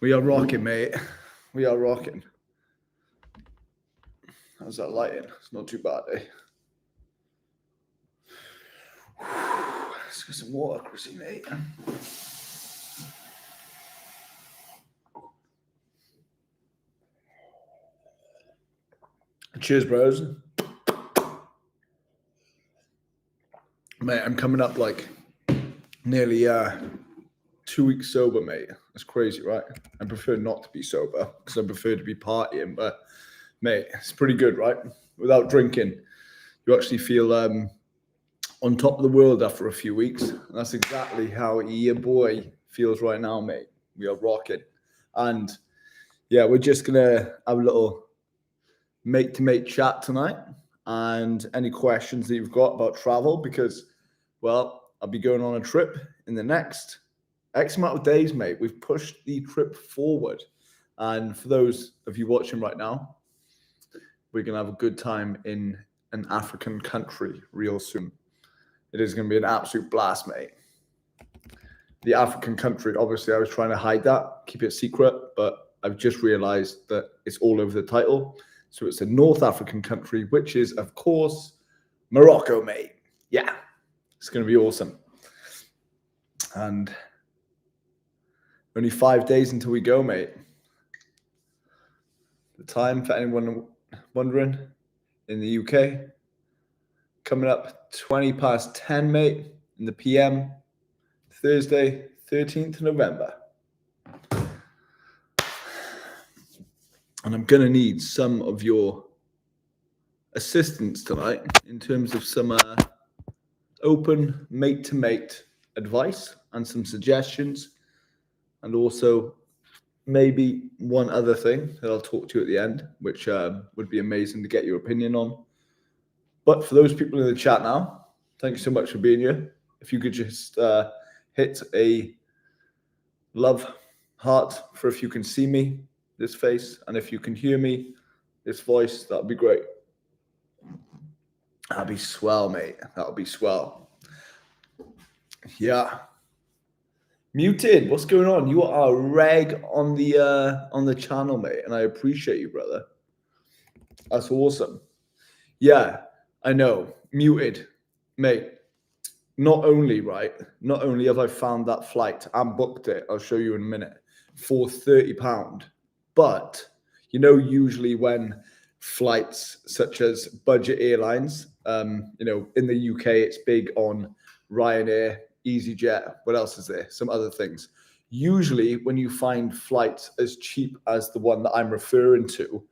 We are rocking, mate. We are rocking. How's that lighting? It's not too bad, eh? Let's get some water, Chrissy, mate. Cheers, bros. Mate, I'm coming up like nearly 2 weeks sober, mate. That's crazy, right? I prefer not to be sober because I prefer to be partying, but mate, it's pretty good, right? Without drinking, you actually feel on top of the world after a few weeks. And that's exactly how your boy feels right now, mate. We are rocking. And yeah, we're just gonna have a little mate-to-mate chat tonight. And any questions that you've got about travel, because, well, I'll be going on a trip in the next X amount of days, mate. We've pushed the trip forward. And for those of you watching right now, we're going to have a good time in an African country real soon. It is going to be an absolute blast, mate. The African country, obviously, I was trying to hide that, keep it secret, but I've just realized that it's all over the title. So it's a North African country, which is, of course, Morocco, mate. Yeah, it's going to be awesome. And only 5 days until we go, mate. The time, for anyone wondering, in the UK, coming up 20 past 10, mate, in the PM, Thursday, 13th November. And I'm going to need some of your assistance tonight in terms of some open mate-to-mate advice and some suggestions, and also maybe one other thing that I'll talk to you at the end, which would be amazing to get your opinion on. But for those people in the chat now, thank you so much for being here. If you could just hit a love heart for if you can see me, this face, and if you can hear me, this voice, that'd be great. That'd be swell, mate. That'll be swell. Yeah. Muted, what's going on? You are a reg on the channel, mate, and I appreciate you, brother. That's awesome. Yeah, I know. Muted, mate. Not only have I found that flight and booked it, I'll show you in a minute, for £30, but usually when flights such as budget airlines, in the UK, it's big on Ryanair, EasyJet. What else is there? Some other things. Usually when you find flights as cheap as the one that I'm referring to,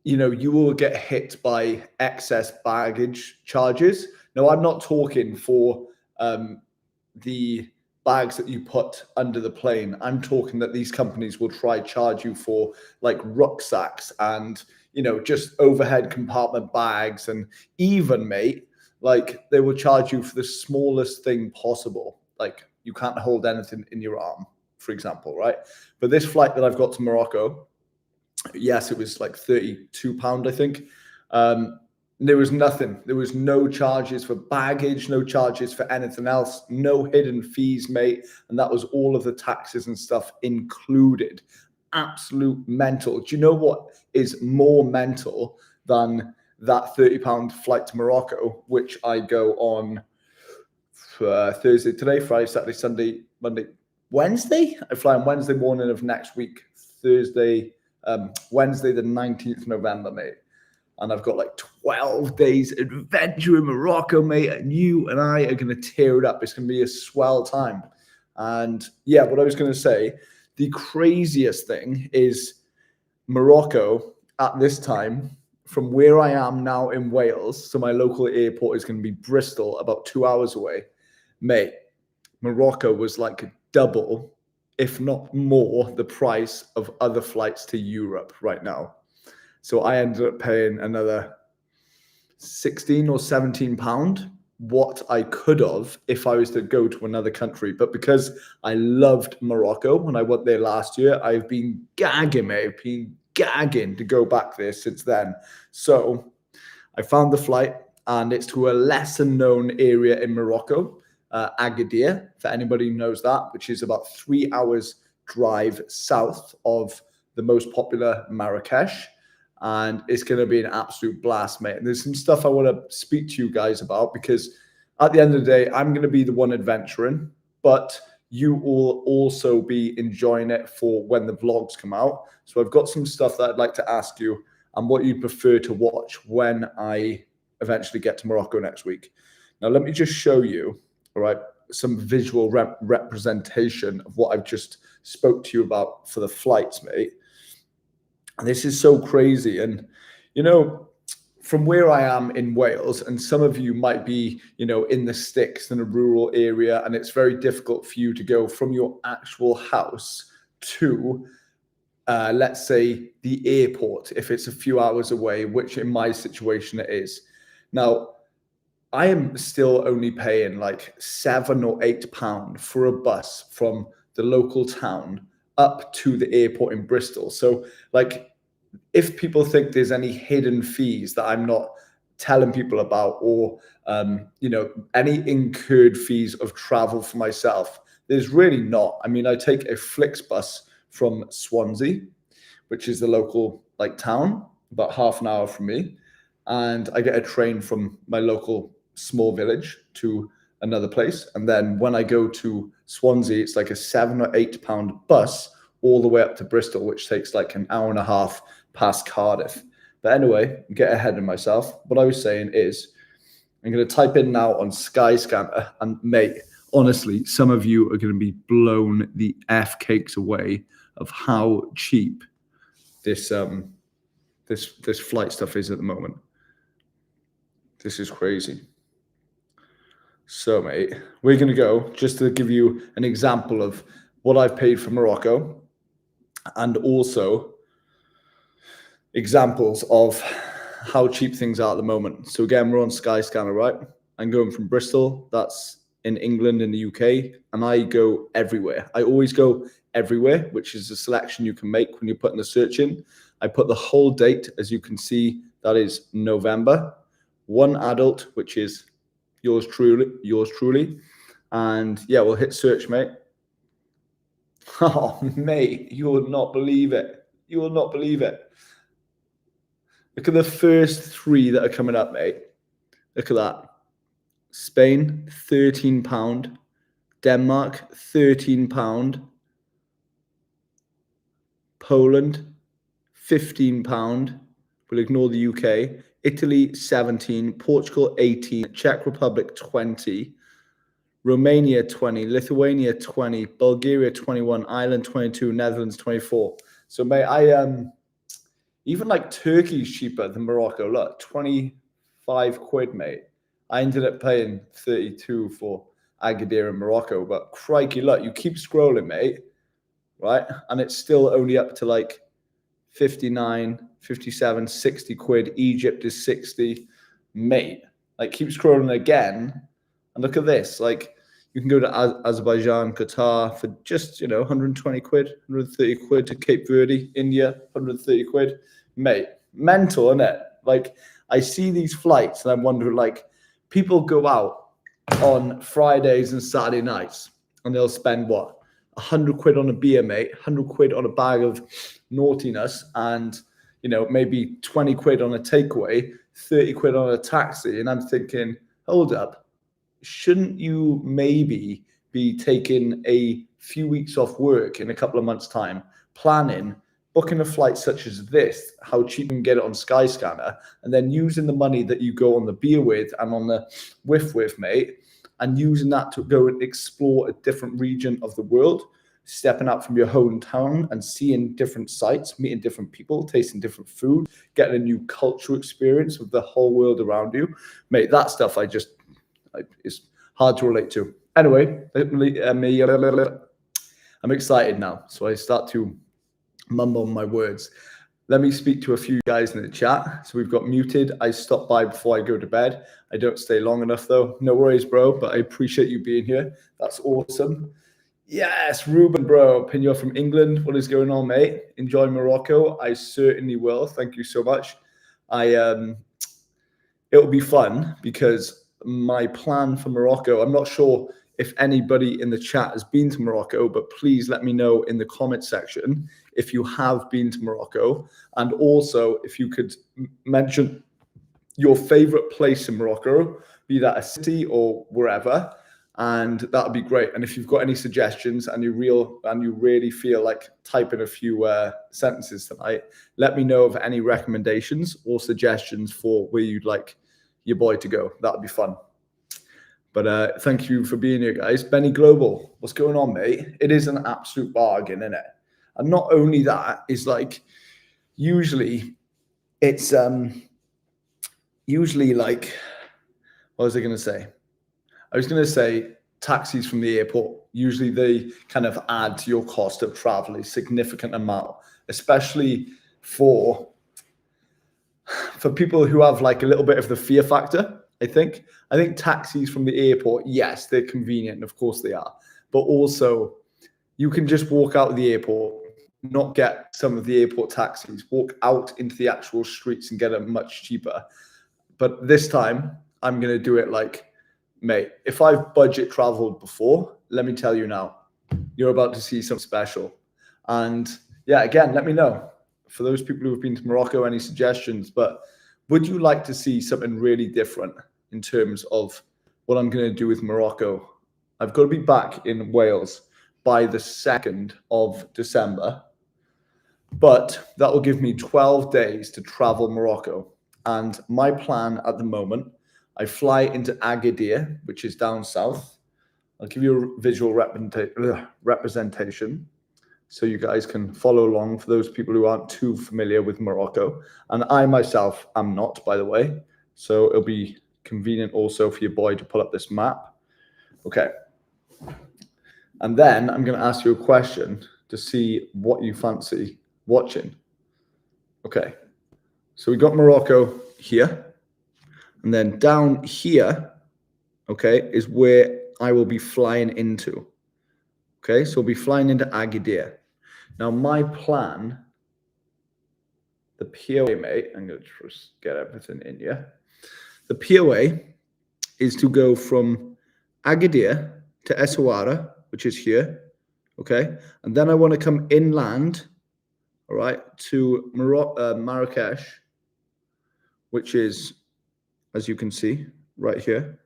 you will get hit by excess baggage charges. Now, I'm not talking for the bags that you put under the plane. I'm talking that these companies will try charge you for like rucksacks and, just overhead compartment bags, and even, mate, like they will charge you for the smallest thing possible. Like you can't hold anything in your arm, for example, right? But this flight that I've got to Morocco, yes, it was like £32, I think. There was nothing. There was no charges for baggage, no charges for anything else, no hidden fees, mate. And that was all of the taxes and stuff included. Absolute mental. Do you know what is more mental than that £30 flight to Morocco, which I go on for Thursday today, Friday, Saturday, Sunday, Monday, Wednesday? I fly on Wednesday morning of next week, Wednesday the 19th November, mate. And I've got like 12 days adventure in Morocco, mate. And you and I are going to tear it up. It's going to be a swell time. And yeah, what I was going to say, the craziest thing is Morocco at this time, from where I am now in Wales, so my local airport is going to be Bristol, about 2 hours away. Mate, Morocco was like double, if not more, the price of other flights to Europe right now. So I ended up paying another £16 or £17 what I could have if I was to go to another country. But because I loved Morocco when I went there last year, I've been gagging, mate. I've been gagging to go back there since then. So I found the flight, and it's to a lesser known area in Morocco, Agadir, for anybody who knows that, which is about 3 hours drive south of the most popular Marrakesh, and it's going to be an absolute blast, mate. And there's some stuff I want to speak to you guys about, because at the end of the day, I'm going to be the one adventuring, but you will also be enjoying it for when the vlogs come out. So I've got some stuff that I'd like to ask you and what you'd prefer to watch when I eventually get to Morocco next week. Now, let me just show you, all right, some visual representation of what I've just spoke to you about for the flights, mate. And this is so crazy. And, you know, from where I am in Wales, and some of you might be, you know, in the sticks in a rural area, and it's very difficult for you to go from your actual house to, let's say, the airport, if it's a few hours away, which in my situation it is. Now, I am still only paying like £7 or £8 for a bus from the local town up to the airport in Bristol. So, like, if people think there's any hidden fees that I'm not telling people about, or you know, any incurred fees of travel for myself, there's really not. I mean, I take a Flixbus from Swansea, which is the local like town, about half an hour from me, and I get a train from my local small village to another place. And then when I go to Swansea, it's like a £7 or £8 bus all the way up to Bristol, which takes like an hour and a half past Cardiff. But anyway, get ahead of myself. What I was saying is, I'm going to type in now on Skyscanner, and mate, honestly, some of you are going to be blown the F cakes away of how cheap this this flight stuff is at the moment. This is crazy. So, mate, we're going to go, just to give you an example of what I've paid for Morocco, and also examples of how cheap things are at the moment. So again, we're on Skyscanner, right? I'm going from Bristol, that's in England, in the UK, and I go everywhere. I always go everywhere, which is a selection you can make when you're putting the search in. I put the whole date, as you can see, that is November. One adult, which is yours truly. And yeah, we'll hit search, mate. Oh, mate, you will not believe it. You will not believe it. Look at the first three that are coming up, mate. Look at that. Spain, £13. Denmark, £13. Poland, £15. We'll ignore the UK. Italy, 17. Portugal, 18. Czech Republic, 20. Romania, 20. Lithuania, 20. Bulgaria, 21. Ireland, 22. Netherlands, 24. So, mate, even like Turkey's cheaper than Morocco. Look, 25 quid, mate. I ended up paying 32 for Agadir in Morocco. But crikey, look, you keep scrolling, mate, right? And it's still only up to like 59, 57, 60 quid. Egypt is 60. Mate, like, keep scrolling again. And look at this. Like, you can go to Azerbaijan, Qatar for just, 120 quid, 130 quid to Cape Verde, India, 130 quid. Mate, mental, isn't it? Like, I see these flights and I'm wondering, like, people go out on Fridays and Saturday nights and they'll spend, what, 100 quid on a beer, mate, 100 quid on a bag of naughtiness, and, maybe 20 quid on a takeaway, 30 quid on a taxi. And I'm thinking, hold up, shouldn't you maybe be taking a few weeks off work in a couple of months' time, planning, booking a flight such as this, how cheap you can get it on Skyscanner, and then using the money that you go on the beer with and on the whiff with, mate, and using that to go and explore a different region of the world, stepping out from your hometown and seeing different sights, meeting different people, tasting different food, getting a new cultural experience with the whole world around you. Mate, that stuff it's hard to relate to. Anyway, I'm excited now, so I start to mumble my words. Let me speak to a few guys in the chat. So we've got Muted. I stop by before I go to bed. I don't stay long enough, though. No worries, bro, but I appreciate you being here. That's awesome. Yes, Ruben, bro. Pino from England. What is going on, mate? Enjoy Morocco. I certainly will. Thank you so much. It'll be fun, because my plan for Morocco, I'm not sure if anybody in the chat has been to Morocco, but please let me know in the comment section if you have been to Morocco, and also if you could mention your favorite place in Morocco, be that a city or wherever, and that would be great. And if you've got any suggestions and you really feel like typing a few sentences tonight, let me know of any recommendations or suggestions for where you'd like your boy to go. That would be fun. But thank you for being here, guys. Benny Global, what's going on, mate? It is an absolute bargain, isn't it? And not only that, is like usually it's usually like, what was I going to say? I was going to say taxis from the airport. Usually they kind of add to your cost of travel a significant amount, especially for people who have like a little bit of the fear factor. I think taxis from the airport, yes, they're convenient. Of course they are. But also you can just walk out of the airport, not get some of the airport taxis, walk out into the actual streets and get them much cheaper. But this time I'm going to do it like, mate, if I've budget traveled before, let me tell you now, you're about to see something special. And yeah, again, let me know. For those people who have been to Morocco, any suggestions? But would you like to see something really different in terms of what I'm going to do with Morocco? I've got to be back in Wales by the 2nd of December, but that will give me 12 days to travel Morocco. And my plan at the moment, I fly into Agadir, which is down south. I'll give you a visual representation so you guys can follow along for those people who aren't too familiar with Morocco. And I myself am not, by the way. So it'll be convenient also for your boy to pull up this map. Okay. And then I'm going to ask you a question to see what you fancy watching. Okay. So we got Morocco here. And then down here, okay, is where I will be flying into. Okay, so we'll be flying into Agadir. Now, my plan, the POA, mate, I'm going to just get everything in here. The POA is to go from Agadir to Essaouira, which is here, okay? And then I want to come inland, all right, to Marrakesh, which is, as you can see, right here.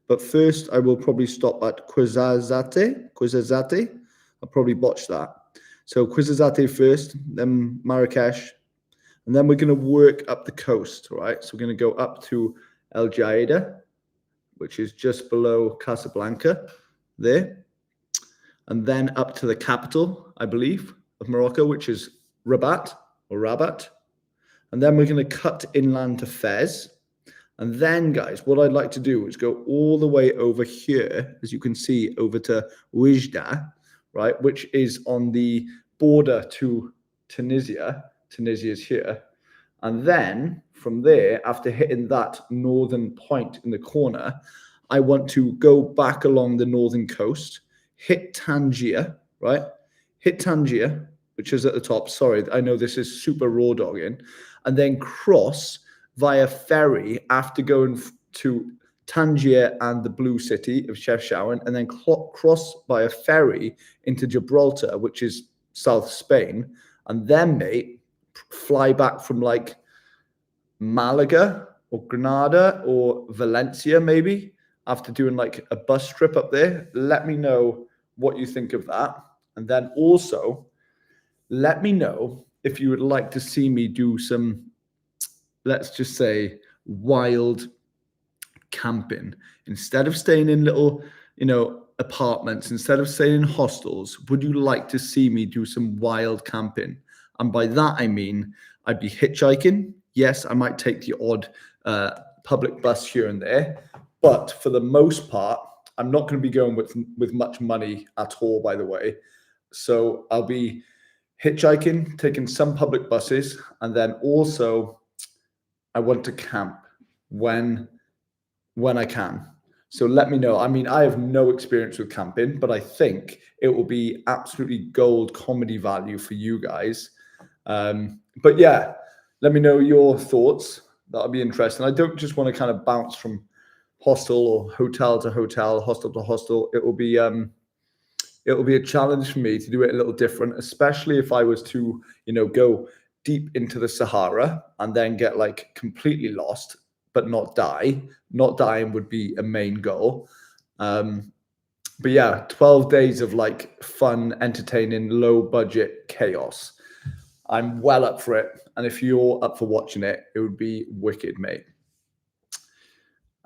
But first, I will probably stop at Ouarzazate. I'll probably botch that. So Ouarzazate first, then Marrakesh, and then we're going to work up the coast, right? So we're going to go up to El Jaida, which is just below Casablanca there, and then up to the capital, I believe, of Morocco, which is Rabat. And then we're going to cut inland to Fez. And then, guys, what I'd like to do is go all the way over here, as you can see, over to Oujda, right, which is on the border to Tunisia. Tunisia is here. And then from there, after hitting that northern point in the corner, I want to go back along the northern coast, hit Tangier, right? Hit Tangier, which is at the top. Sorry, I know this is super raw dogging. And then cross via ferry after going to Tangier and the blue city of Chefchaouen, and then cross by a ferry into Gibraltar, which is South Spain, and then, mate, fly back from like Malaga or Granada or Valencia, maybe, after doing like a bus trip up there. Let me know what you think of that. And then also, let me know if you would like to see me do some, let's just say, wild camping. Instead of staying in little, apartments, instead of staying in hostels, would you like to see me do some wild camping? And by that, I mean, I'd be hitchhiking. Yes, I might take the odd public bus here and there. But for the most part, I'm not going to be going with much money at all, by the way. So I'll be hitchhiking, taking some public buses, and then also I want to camp when I can. So let me know. I mean, I have no experience with camping, but I think it will be absolutely gold comedy value for you guys. But yeah, let me know your thoughts. That'll be interesting. I don't just want to kind of bounce from hostel or hotel to hotel, hostel to hostel. It will be a challenge for me to do it a little different, especially if I was to, go deep into the Sahara and then get like completely lost, but not die. Not dying would be a main goal. But yeah, 12 days of like fun, entertaining, low budget chaos. I'm well up for it. And if you're up for watching it, it would be wicked, mate.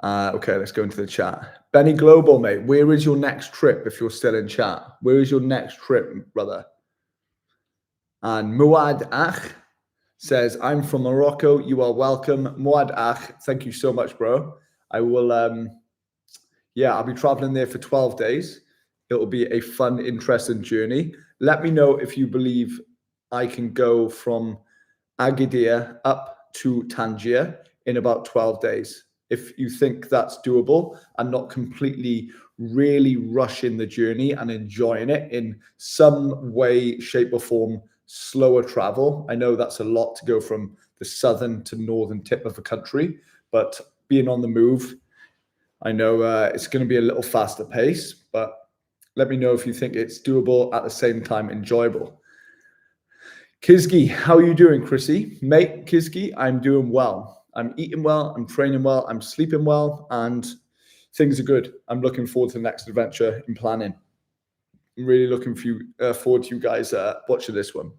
Okay, let's go into the chat. Benny Global, mate, where is your next trip if you're still in chat? Where is your next trip, brother? And Muad Ach says, I'm from Morocco. You are welcome. Muad Ach, thank you so much, bro. I will, I'll be traveling there for 12 days. It will be a fun, interesting journey. Let me know if you believe I can go from Agadir up to Tangier in about 12 days. If you think that's doable and not completely really rushing the journey and enjoying it in some way, shape or form, slower travel. I know that's a lot to go from the southern to northern tip of the country, but being on the move, I know it's going to be a little faster pace, but let me know if you think it's doable at the same time enjoyable. Kizgi, how are you doing, Chrissy? Mate, Kizgi, I'm doing well. I'm eating well, I'm training well, I'm sleeping well, and things are good. I'm looking forward to the next adventure in planning. I'm really looking forward to you guys watching this one.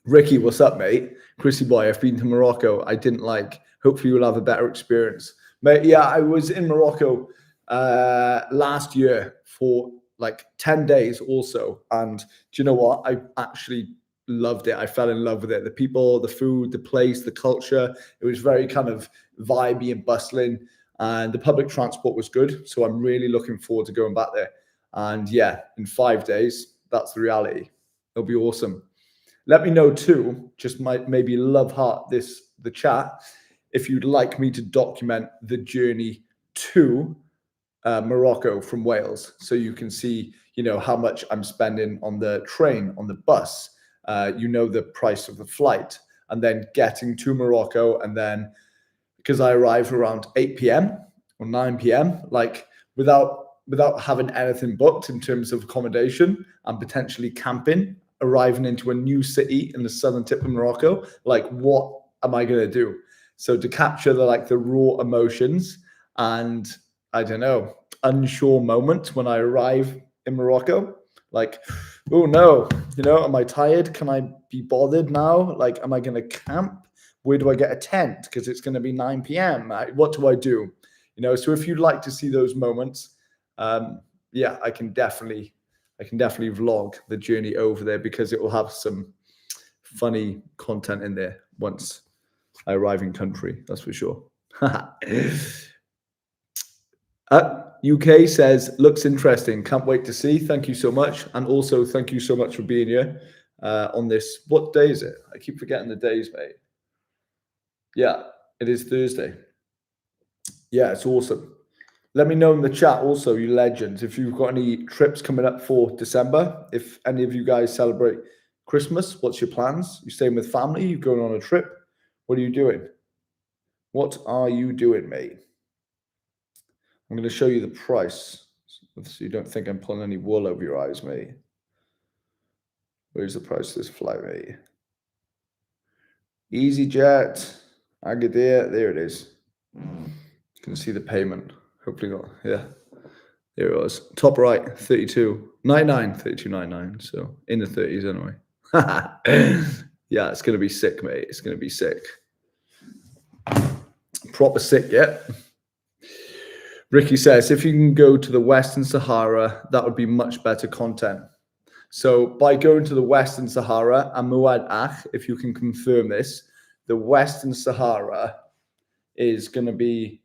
Ricky, what's up, mate? Chrissy Boy, I've been to Morocco. I didn't like. Hopefully you'll have a better experience. Mate, yeah, I was in Morocco last year for like 10 days also. And do you know what? I actually loved it. I fell in love with it. The people, the food, the place, the culture. It was very kind of vibey and bustling. And the public transport was good. So I'm really looking forward to going back there. And yeah, in 5 days, that's the reality. It'll be awesome. Let me know too, just maybe love heart the chat, if you'd like me to document the journey to Morocco from Wales. So you can see, how much I'm spending on the train, on the bus, the price of the flight, and then getting to Morocco. And then because I arrived around 8 p.m. or 9 p.m., like without having anything booked in terms of accommodation and potentially camping, arriving into a new city in the southern tip of Morocco, like what am I going to do? So to capture the raw emotions and I don't know, unsure moment when I arrive in Morocco, like, oh no, am I tired? Can I be bothered now? Like, am I going to camp? Where do I get a tent? Because it's going to be 9 p.m. What do I do? So if you'd like to see those moments, I can definitely vlog the journey over there because it will have some funny content in there once I arrive in country. That's for sure. UK says, looks interesting. Can't wait to see. Thank you so much. And also thank you so much for being here on this. What day is it? I keep forgetting the days, mate. Yeah, it is Thursday. Yeah, it's awesome. Let me know in the chat also, you legends, if you've got any trips coming up for December. If any of you guys celebrate Christmas, what's your plans? You staying with family? You going on a trip? What are you doing? What are you doing, mate? I'm going to show you the price so you don't think I'm pulling any wool over your eyes, mate. Where's the price of this flight, mate? EasyJet, Agadir, there it is. You can see the payment. Hopefully not. Yeah. There it was. Top right, 32.99, 32.99. So in the 30s anyway. Yeah, it's going to be sick, mate. It's going to be sick. Proper sick, yeah. Ricky says, if you can go to the Western Sahara, that would be much better content. So by going to the Western Sahara, and Muad Ach, if you can confirm this, the Western Sahara is going to be,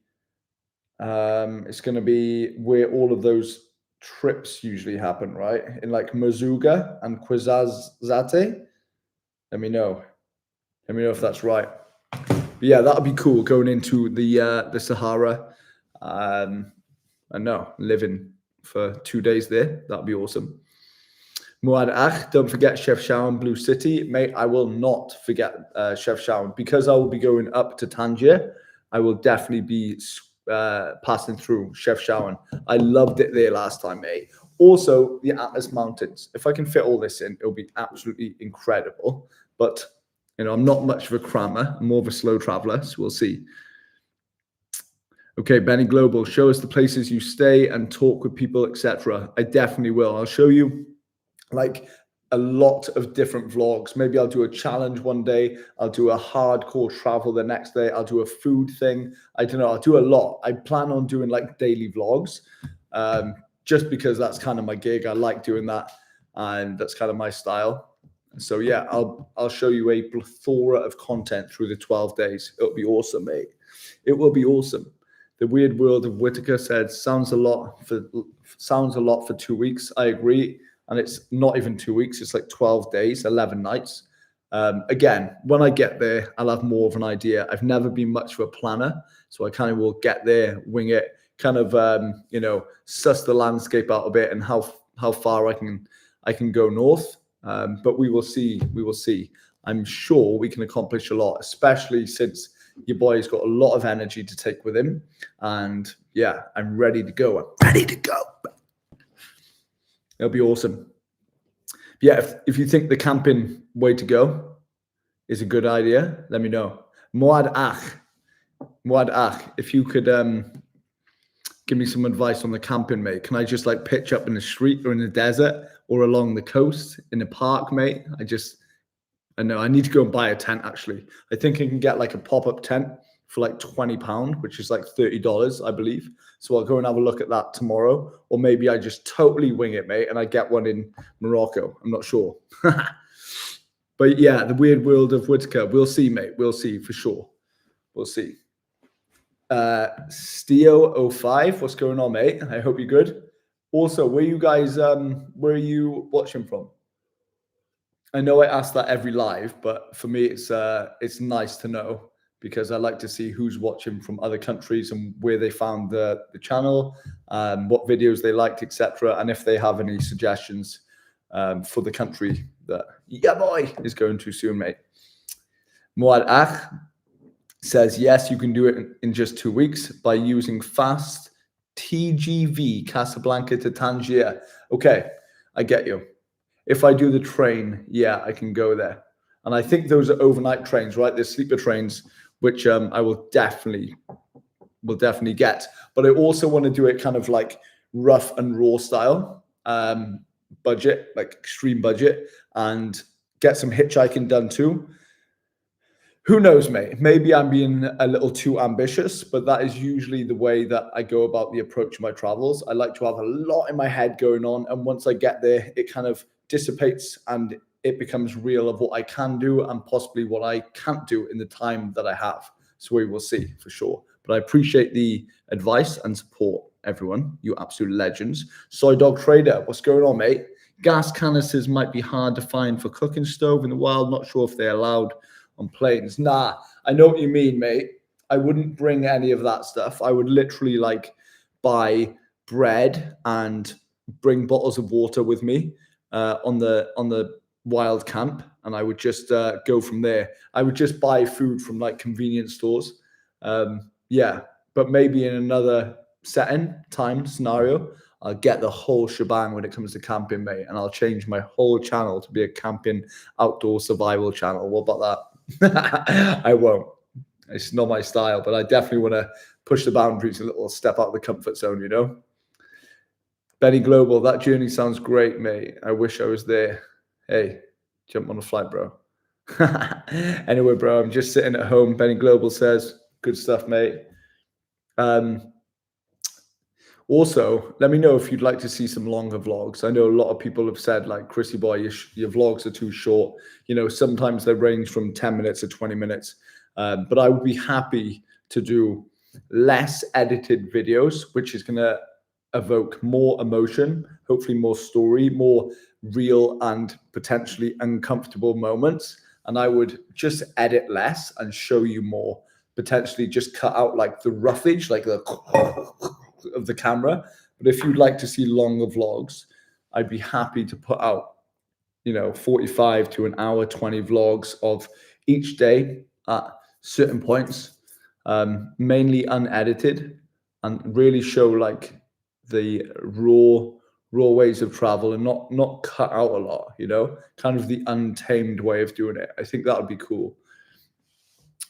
it's going to be where all of those trips usually happen, right? In like Mazuga and Kwazazate. Let me know. Let me know if that's right. But yeah, that would be cool going into the Sahara. I know, living for 2 days there. That'd be awesome. Muad Ach, don't forget Chef Shawan, Blue City. Mate, I will not forget Chef Shawan because I will be going up to Tangier. I will definitely be passing through Chef Shawan. I loved it there last time, mate. Also, the Atlas Mountains. If I can fit all this in, it'll be absolutely incredible. But, I'm not much of a crammer. I'm more of a slow traveler, so we'll see. Okay, Benny Global, show us the places you stay and talk with people, etc. I definitely will. I'll show you like a lot of different vlogs. Maybe I'll do a challenge one day. I'll do a hardcore travel the next day. I'll do a food thing. I don't know. I'll do a lot. I plan on doing like daily vlogs, just because that's kind of my gig. I like doing that, and that's kind of my style. So yeah, I'll show you a plethora of content through the 12 days. It'll be awesome, mate. It will be awesome. The Weird World of Whitaker said, sounds a lot for 2 weeks. I agree. And it's not even 2 weeks. It's like 12 days, 11 nights. Again, when I get there, I'll have more of an idea. I've never been much of a planner, so I kind of will get there, wing it, kind of, suss the landscape out a bit and how far I can go north. But we will see. We will see. I'm sure we can accomplish a lot, especially since your boy's got a lot of energy to take with him. And yeah, I'm ready to go. I'm ready to go. It'll be awesome. Yeah, if you think the camping way to go is a good idea, let me know. Muad Ach, if you could give me some advice on the camping, mate. Can I just like pitch up in the street or in the desert or along the coast in the park, mate? I know I need to go and buy a tent, actually. I think I can get like a pop-up tent for like £20, which is like $30, I believe. So I'll go and have a look at that tomorrow. Or maybe I just totally wing it, mate, and I get one in Morocco. I'm not sure. But yeah, the Weird World of Whitaker. We'll see, mate. We'll see for sure. We'll see. Steo05, what's going on, mate? I hope you're good. Also, where are you watching from? I know I ask that every live, but for me, it's nice to know, because I like to see who's watching from other countries and where they found the channel, what videos they liked, etc. And if they have any suggestions for the country that boy is going to soon, mate. Muad Ach says, yes, you can do it in just 2 weeks by using fast TGV, Casablanca to Tangier. Okay, I get you. If I do the train, yeah, I can go there. And I think those are overnight trains, right? There's sleeper trains, which I will definitely get. But I also want to do it kind of like rough and raw style, budget, like extreme budget, and get some hitchhiking done too. Who knows, mate? Maybe I'm being a little too ambitious, but that is usually the way that I go about the approach of my travels. I like to have a lot in my head going on, and once I get there, it kind of dissipates and it becomes real of what I can do and possibly what I can't do in the time that I have. So we will see for sure. But I appreciate the advice and support, everyone. You absolute legends. Soy Dog Trader, what's going on, mate? Gas canisters might be hard to find for cooking stove in the wild. Not sure if they're allowed on planes. Nah, I know what you mean, mate. I wouldn't bring any of that stuff. I would literally like buy bread and bring bottles of water with me on the wild camp, and I would just go from there. I would just buy food from like convenience stores. Yeah, but maybe in another scenario, I'll get the whole shebang when it comes to camping, mate, and I'll change my whole channel to be a camping outdoor survival channel. What about that? I won't. It's not my style, but I definitely want to push the boundaries a little, step out of the comfort zone, you know? Benny Global, that journey sounds great, mate. I wish I was there. Hey, jump on a flight, bro. Anyway, bro, I'm just sitting at home. Benny Global says, good stuff, mate. Also, let me know if you'd like to see some longer vlogs. I know a lot of people have said, like, Chrissy Boy, your vlogs are too short. You know, sometimes they range from 10 minutes to 20 minutes. But I would be happy to do less edited videos, which is going to evoke more emotion, hopefully more story, more real and potentially uncomfortable moments. And I would just edit less and show you more, potentially just cut out like the roughage, like the of the camera. But if you'd like to see longer vlogs, I'd be happy to put out, 45 to an hour, 20 vlogs of each day at certain points, mainly unedited. and really show like the raw ways of travel and not cut out a lot, kind of the untamed way of doing it. I think that would be cool.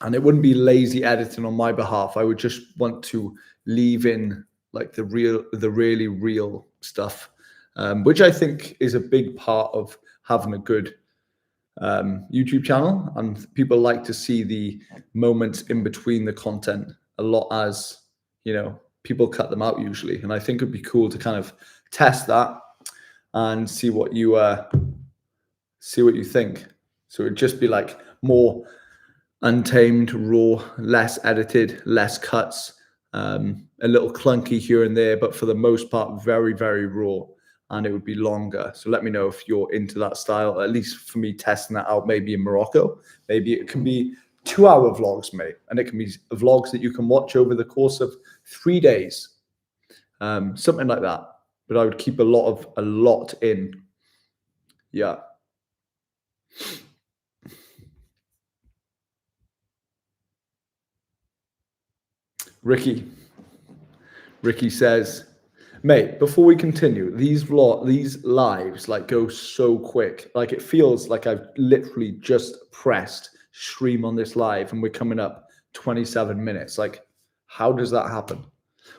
And it wouldn't be lazy editing on my behalf. I would just want to leave in like the really real stuff, which I think is a big part of having a good YouTube channel. And people like to see the moments in between the content a lot, as people cut them out usually. And I think it'd be cool to kind of test that and see what you think. So it'd just be like more untamed, raw, less edited, less cuts, a little clunky here and there, but for the most part, very, very raw. And it would be longer. So let me know if you're into that style, at least for me testing that out, maybe in Morocco. Maybe it can be 2-hour vlogs, mate. And it can be vlogs that you can watch over the course of 3 days. Something like that. But I would keep a lot in. Yeah. Ricky says, mate, before we continue, these lives like go so quick. Like it feels like I've literally just pressed stream on this live and we're coming up 27 minutes. Like, how does that happen?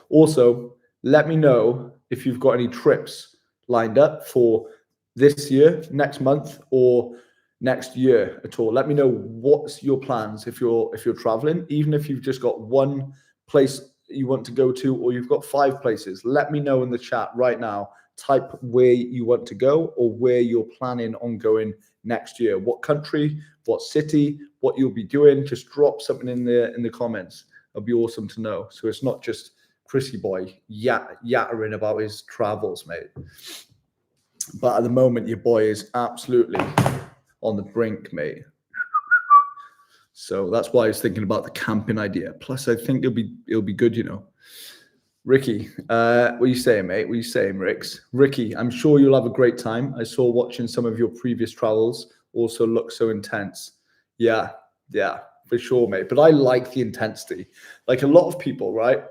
Also, let me know if you've got any trips lined up for this year, next month, or next year at all. Let me know what's your plans if you're traveling, even if you've just got one place you want to go to, or you've got 5 places. Let me know in the chat right now. Type where you want to go or where you're planning on going next year. What country, what city, what you'll be doing. Just drop something in the comments. It'll be awesome to know. So it's not just Chrissy Boy yattering about his travels, mate. But at the moment, your boy is absolutely on the brink, mate. So that's why I was thinking about the camping idea. Plus, I think it'll be good, Ricky, what are you saying, mate? What are you saying, Ricks? Ricky, I'm sure you'll have a great time. I saw watching some of your previous travels also look so intense. Yeah, for sure, mate. But I like the intensity. Like a lot of people, right?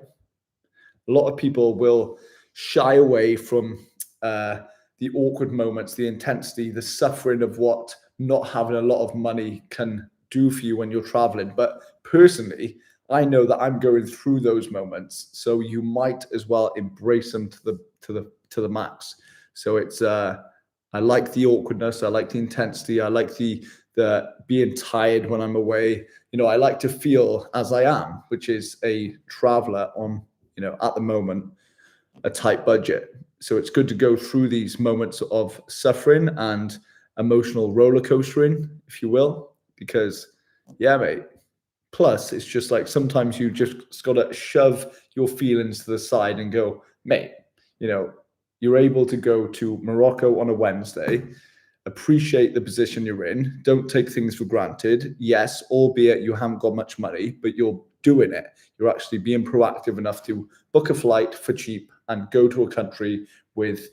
A lot of people will shy away from the awkward moments, the intensity, the suffering of what not having a lot of money can do for you when you're traveling. But personally, I know that I'm going through those moments, so you might as well embrace them to the max. So it's I like the awkwardness, I like the intensity, I like the being tired when I'm away. I like to feel as I am, which is a traveler on at the moment a tight budget. So it's good to go through these moments of suffering and emotional roller coastering, if you will, because yeah, mate. Plus, it's just like sometimes you just got to shove your feelings to the side and go, mate, you're able to go to Morocco on a Wednesday, appreciate the position you're in, don't take things for granted. Yes, albeit you haven't got much money, but you're doing it. You're actually being proactive enough to book a flight for cheap and go to a country with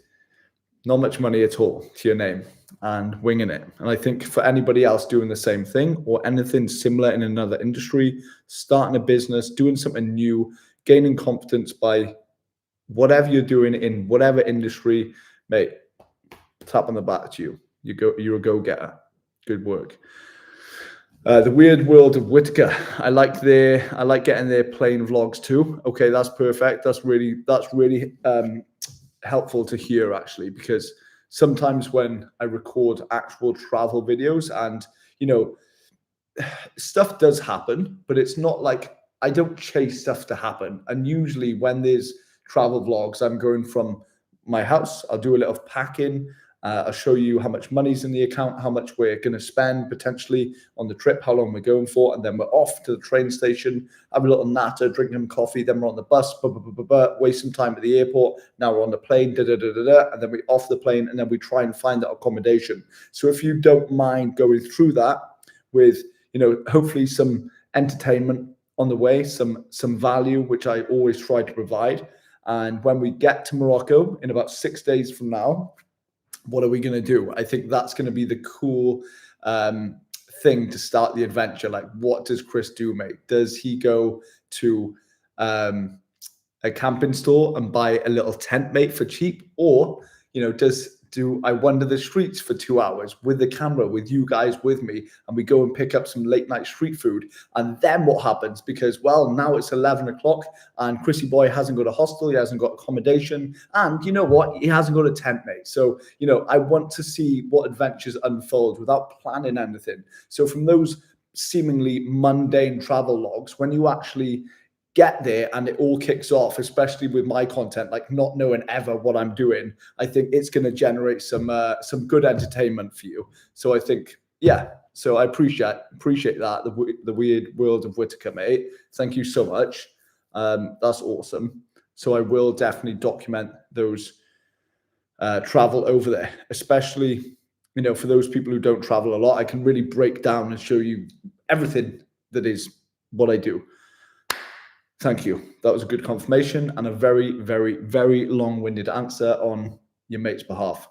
not much money at all to your name and winging it. And I think for anybody else doing the same thing or anything similar in another industry, starting a business, doing something new, gaining confidence by whatever you're doing in whatever industry, mate, tap on the back to you. You're a go-getter. Good work. The Weird World of Whitaker. I like getting their plane vlogs too. Okay, that's perfect. That's really helpful to hear, actually, because sometimes when I record actual travel videos and stuff does happen, but it's not like I don't chase stuff to happen. And usually when there's travel vlogs, I'm going from my house, I'll do a little packing, I'll show you how much money's in the account, how much we're going to spend potentially on the trip, how long we're going for, and then we're off to the train station, have a little natter, drink some coffee, then we're on the bus, waste some time at the airport, now we're on the plane, and then we're off the plane, and then we try and find that accommodation. So if you don't mind going through that with, hopefully some entertainment on the way, some value, which I always try to provide. And when we get to Morocco in about 6 days from now, what are we going to do? I think that's going to be the cool thing to start the adventure. Like, what does Chris do, mate? Does he go to a camping store and buy a little tent mate for cheap? Or, do I wander the streets for 2 hours with the camera, with you guys with me, and we go and pick up some late night street food? And then what happens? Because, well, now it's 11 o'clock and Chrissy Boy hasn't got a hostel, he hasn't got accommodation, and you know what? He hasn't got a tent mate. So, I want to see what adventures unfold without planning anything. So from those seemingly mundane travel logs, when you actually get there and it all kicks off, especially with my content, like not knowing ever what I'm doing, I think it's going to generate some good entertainment for you. So I think, yeah, so I appreciate that, the weird world of Whitaker, mate. Thank you so much. That's awesome. So I will definitely document those travel over there, especially, for those people who don't travel a lot. I can really break down and show you everything that is what I do. Thank you. That was a good confirmation and a very, very, very long-winded answer on your mate's behalf.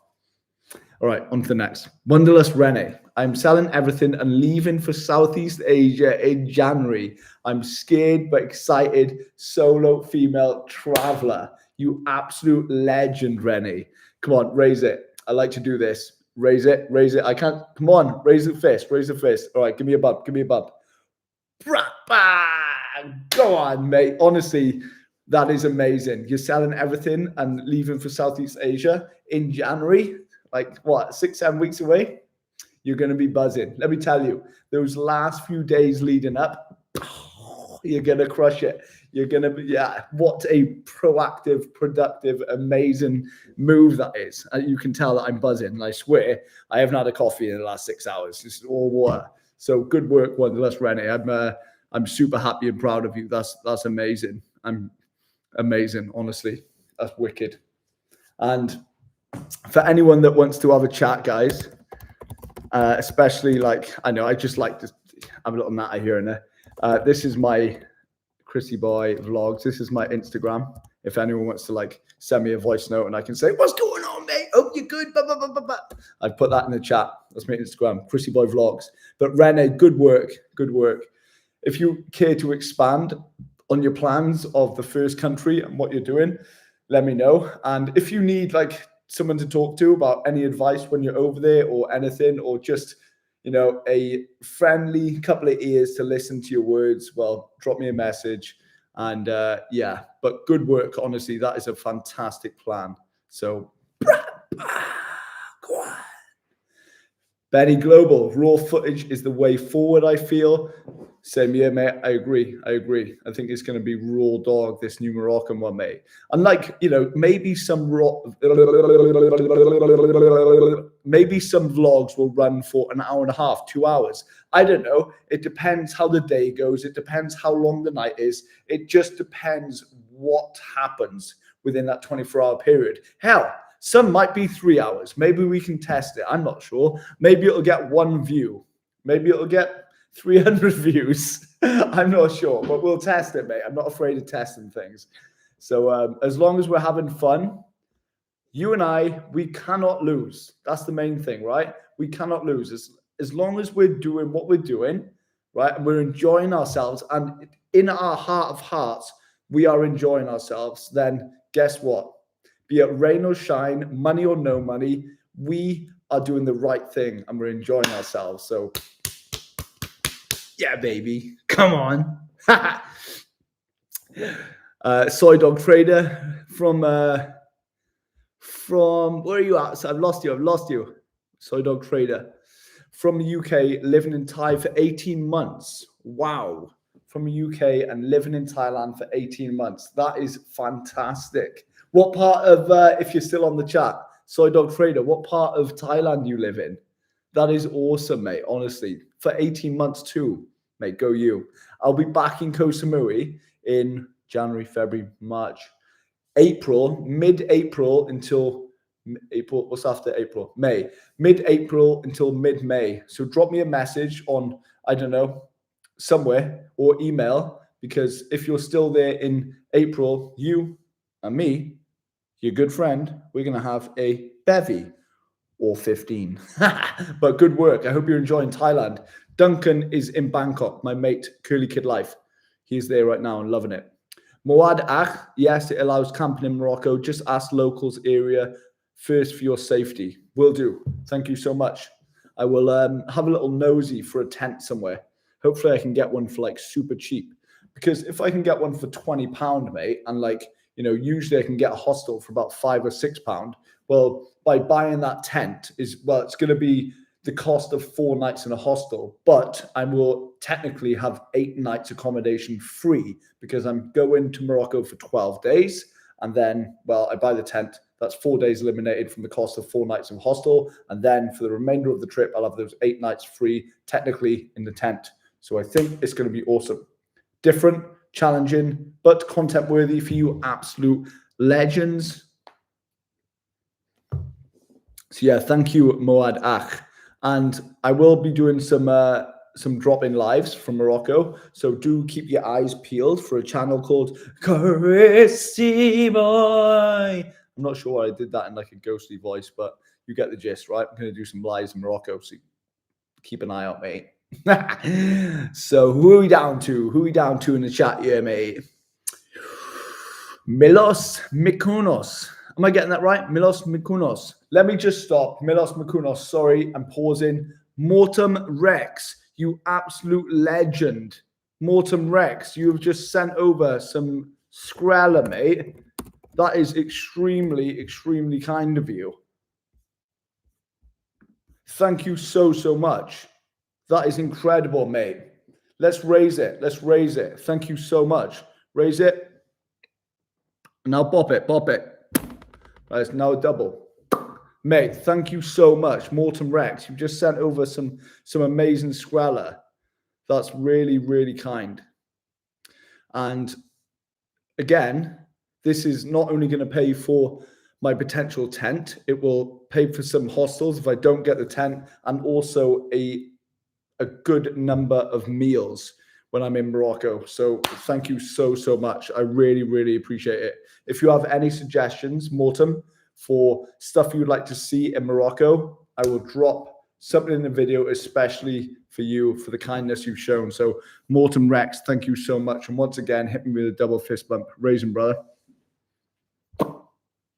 All right, on to the next. Wonderless Rene. I'm selling everything and leaving for Southeast Asia in January. I'm scared but excited. Solo female traveler. You absolute legend, Rene. Come on, raise it. I like to do this. Raise it. I can't. Come on, raise the fist. All right, give me a bump. Go on, mate. Honestly, that is amazing. You're selling everything and leaving for Southeast Asia in January. Like what, 6-7 weeks away? You're going to be buzzing. Let me tell you, those last few days leading up, you're going to crush it. You're going to be, what a proactive, productive, amazing move that is. And you can tell that I'm buzzing. And I swear, I haven't had a coffee in the last 6 hours. This is all water. So good work, Wonderless Rene. I'm super happy and proud of you. That's amazing. I'm amazing, honestly. That's wicked. And for anyone that wants to have a chat, guys, especially I know I just like to have a little natter here and there. This is my Chrissy Boy vlogs. This is my Instagram. If anyone wants to send me a voice note and I can say, what's going on, mate? Hope you're good. I've put that in the chat. That's my Instagram, Chrissy Boy vlogs. But Rene, good work. If you care to expand on your plans of the first country and what you're doing, let me know. And if you need someone to talk to about any advice when you're over there or anything, or just, a friendly couple of ears to listen to your words, well, drop me a message. And but good work. Honestly, that is a fantastic plan. So, go on. Benny Global, raw footage is the way forward, I feel. Same here, mate. I agree. I think it's going to be raw dog, this new Moroccan one, mate. And maybe some vlogs will run for an hour and a half, 2 hours. I don't know. It depends how the day goes. It depends how long the night is. It just depends what happens within that 24-hour period. Hell, some might be 3 hours. Maybe we can test it. I'm not sure. Maybe it'll get 1 view. Maybe it'll get 300 views. I'm not sure, but we'll test it, mate. I'm not afraid of testing things. So as long as we're having fun, you and we cannot lose. That's the main thing, right? We cannot lose. As long as we're doing what we're doing, right, and we're enjoying ourselves, and in our heart of hearts, we are enjoying ourselves, then guess what? Be it rain or shine, money or no money, we are doing the right thing and we're enjoying ourselves. So yeah, baby. Come on. Soy Dog Trader from where are you at? So I've lost you. Soy Dog Trader from the UK, living in Thai for 18 months. Wow. From the UK and living in Thailand for 18 months. That is fantastic. What part of, if you're still on the chat, Soy Dog Trader, what part of Thailand do you live in? That is awesome, mate. Honestly, for 18 months too, mate, go you. I'll be back in Koh Samui in January, February, March, April, mid-April until April. What's after April? May. Mid-April until mid-May. So drop me a message on, I don't know, somewhere, or email, because if you're still there in April, you and me, your good friend, we're going to have a bevy or 15. But good work. I hope you're enjoying Thailand. Duncan is in Bangkok, my mate, Curly Kid Life. He's there right now and loving it. Moad Ach, yes, it allows camping in Morocco. Just ask locals area first for your safety. Will do. Thank you so much. I will have a little nosy for a tent somewhere. Hopefully I can get one for like super cheap. Because if I can get one for £20, mate, and like, you know, usually I can get a hostel for about £5 or £6. Well, by buying that tent it's going to be the cost of 4 nights in a hostel, but I will technically have 8 nights accommodation free because I'm going to Morocco for 12 days. And then, well, I buy the tent. That's 4 days eliminated from the cost of 4 nights of hostel. And then for the remainder of the trip, I'll have those 8 nights free, technically in the tent. So I think it's going to be awesome. Different, challenging, but content worthy for you absolute legends. So yeah, thank you, Moad Ach. And I will be doing some drop-in lives from Morocco. So do keep your eyes peeled for a channel called Chrissy Boy. I'm not sure why I did that in like a ghostly voice, but you get the gist, right? I'm going to do some lives in Morocco, so keep an eye out, mate. So who are we down to? Who are we down to in the chat here, mate? Milos Mykonos. Am I getting that right? Milos Mykonos. Let me just stop. Milos Mykonos. Sorry, I'm pausing. Mortem Rex, you absolute legend. Mortem Rex, you have just sent over some Skrella, mate. That is extremely, extremely kind of you. Thank you so, so much. That is incredible, mate. Let's raise it. Let's raise it. Thank you so much. Raise it. Now bop it, bop it. Right, it's now a double. Mate, thank you so much. Mortem Rex, you've just sent over some amazing Skrella. That's really, really kind. And again, this is not only going to pay for my potential tent, it will pay for some hostels if I don't get the tent, and also a good number of meals when I'm in Morocco. So thank you so, so much. I really, really appreciate it. If you have any suggestions, Mortem, for stuff you would like to see in Morocco, I will drop something in the video, especially for you, for the kindness you've shown. So Mortem Rex, thank you so much. And once again, hit me with a double fist bump. Raising, brother.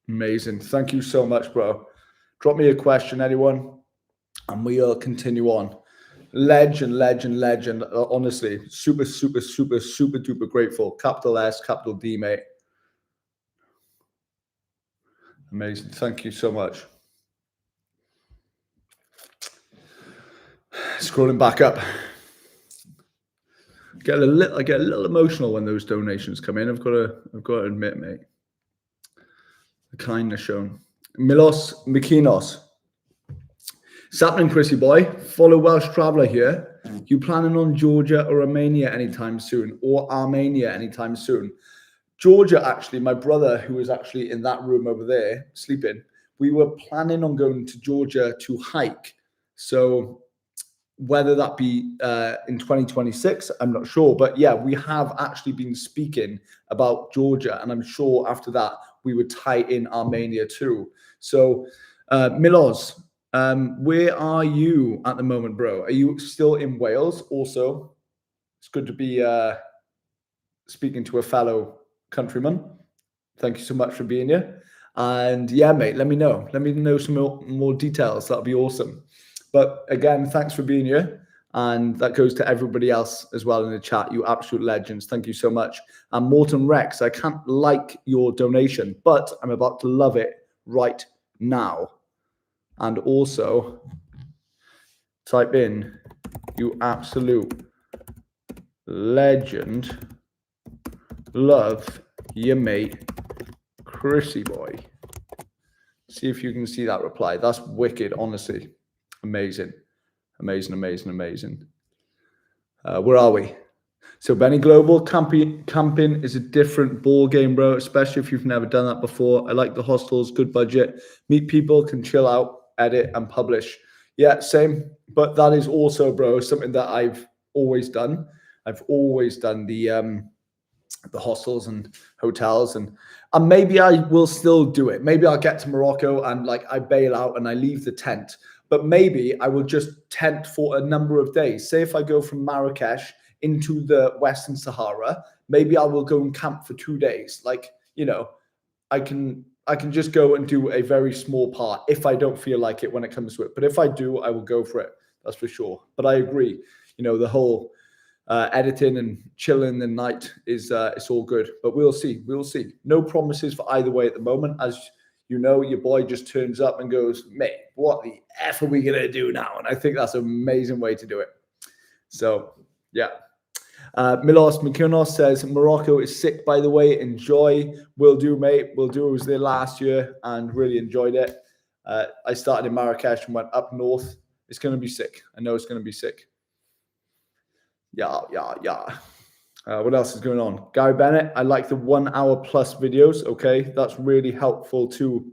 Amazing. Thank you so much, bro. Drop me a question, anyone, and we'll continue on. Legend, legend, legend. Honestly, super, super, super, super duper grateful. Capital S, capital D, mate. Amazing. Thank you so much. Scrolling back up. I get a little emotional when those donations come in. I've got to admit, mate. The kindness shown. Milos Mykonos. Sapling Chrissy Boy, follow Welsh Traveller here. You planning on Georgia or Romania anytime soon, or Armenia anytime soon? Georgia, actually, my brother, who was actually in that room over there sleeping, we were planning on going to Georgia to hike. So whether that be in 2026, I'm not sure. But yeah, we have actually been speaking about Georgia, and I'm sure after that we would tie in Armenia too. So Milos, where are you at the moment, bro? Are you still in Wales? Also, it's good to be speaking to a fellow countryman. Thank you so much for being here. And yeah, mate, let me know. Let me know some more details. That'll be awesome. But again, thanks for being here. And that goes to everybody else as well in the chat. You absolute legends. Thank you so much. And Morton Rex, I can't like your donation, but I'm about to love it right now. And also type in, you absolute legend. Love your mate, Chrissy Boy. See if you can see that reply. That's wicked, honestly. Amazing. Amazing, amazing, amazing. Where are we? So Benny Global, camping is a different ball game, bro, especially if you've never done that before. I like the hostels, good budget. Meet people, can chill out, edit, and publish. Yeah, same. But that is also, bro, something that I've always done. I've always done the hostels and hotels, and maybe I will still do it. Maybe I'll get to Morocco and like I bail out and I leave the tent. But maybe I will just tent for a number of days. Say if I go from Marrakesh into the Western Sahara, maybe I will go and camp for 2 days. Like, I can just go and do a very small part if I don't feel like it when it comes to it. But if I do, I will go for it. That's for sure. But I agree. The whole editing and chilling the night is it's all good. But we'll see. We'll see. No promises for either way at the moment. As you know, your boy just turns up and goes, mate, what the F are we going to do now? And I think that's an amazing way to do it. So, yeah. Milos Mykonos says, Morocco is sick, by the way. Enjoy. Will do, mate. Will do. I was there last year and really enjoyed it. I started in Marrakesh and went up north. It's going to be sick. I know it's going to be sick. Yeah. What else is going on? Gary Bennett, I like the 1 hour plus videos. Okay, that's really helpful to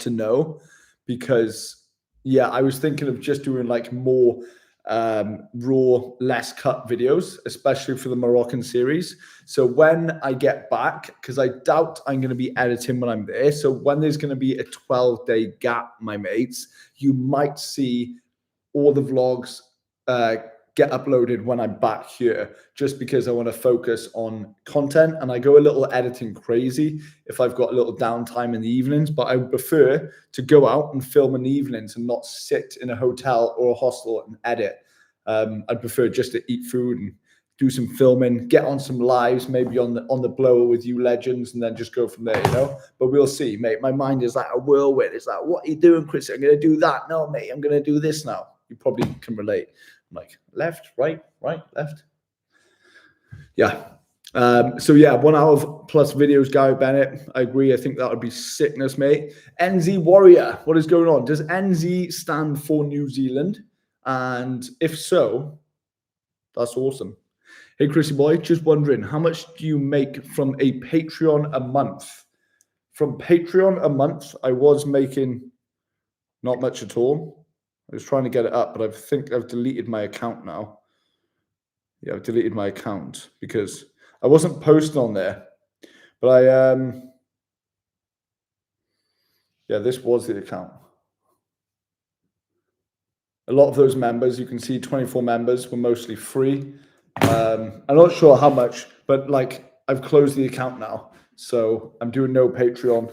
know, because I was thinking of just doing like more raw, less cut videos, especially for the Moroccan series. So when I get back, because I doubt I'm going to be editing when I'm there, so when there's going to be a 12-day gap, my mates, you might see all the vlogs get uploaded when I'm back here, just because I want to focus on content, and I go a little editing crazy if I've got a little downtime in the evenings. But I would prefer to go out and film in the evenings and not sit in a hotel or a hostel and edit. I'd prefer just to eat food and do some filming, get on some lives, maybe on the blower with you legends, and then just go from there, But we'll see, mate. My mind is like a whirlwind. It's like, what are you doing, Chris? I'm going to do that. No, mate, I'm going to do this now. You probably can relate. I'm like, left, right, left. Yeah. So 1 hour plus videos, Gary Bennett. I agree. I think that would be sickness, mate. NZ Warrior, what is going on? Does NZ stand for New Zealand? And if so, that's awesome. Hey, Chrissy Boy, just wondering, how much do you make from a Patreon a month? From Patreon a month, I was making not much at all. I was trying to get it up, but I think I've deleted my account now. Yeah, I've deleted my account because I wasn't posting on there. But this was the account. A lot of those members, you can see 24 members were mostly free. I'm not sure how much, but like I've closed the account now. So I'm doing no Patreon.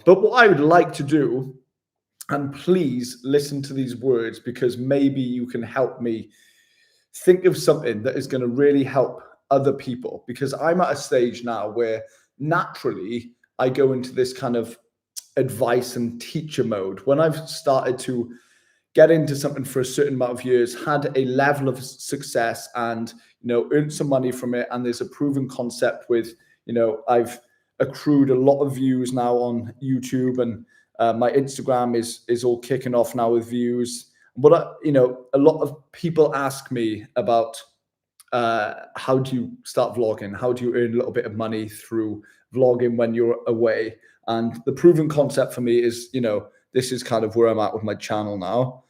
But what I would like to do, and please listen to these words, because maybe you can help me think of something that is going to really help other people, because I'm at a stage now where naturally I go into this kind of advice and teacher mode. When I've started to get into something for a certain amount of years, had a level of success and, earned some money from it, and there's a proven concept with, I've accrued a lot of views now on YouTube, and my Instagram is all kicking off now with views. But a lot of people ask me about how do you start vlogging? How do you earn a little bit of money through vlogging when you're away? And the proven concept for me is, this is kind of where I'm at with my channel now.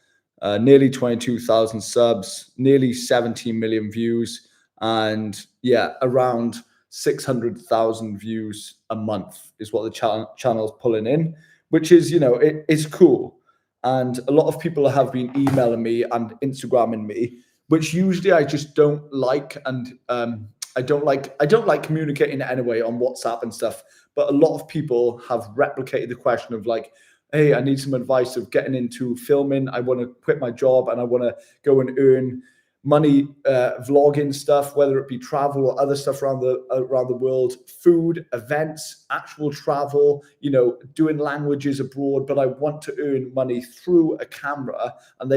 Nearly 22,000 subs, nearly 17 million views, and around 600,000 views a month is what the channel's pulling in, which is, it is cool. And a lot of people have been emailing me and Instagramming me, which usually I just don't like. And I don't like communicating anyway on WhatsApp and stuff. But a lot of people have replicated the question of like, hey, I need some advice of getting into filming. I want to quit my job and I want to go and earn money vlogging stuff, whether it be travel or other stuff around the world, food, events, actual travel, doing languages abroad. But I want to earn money through a camera. And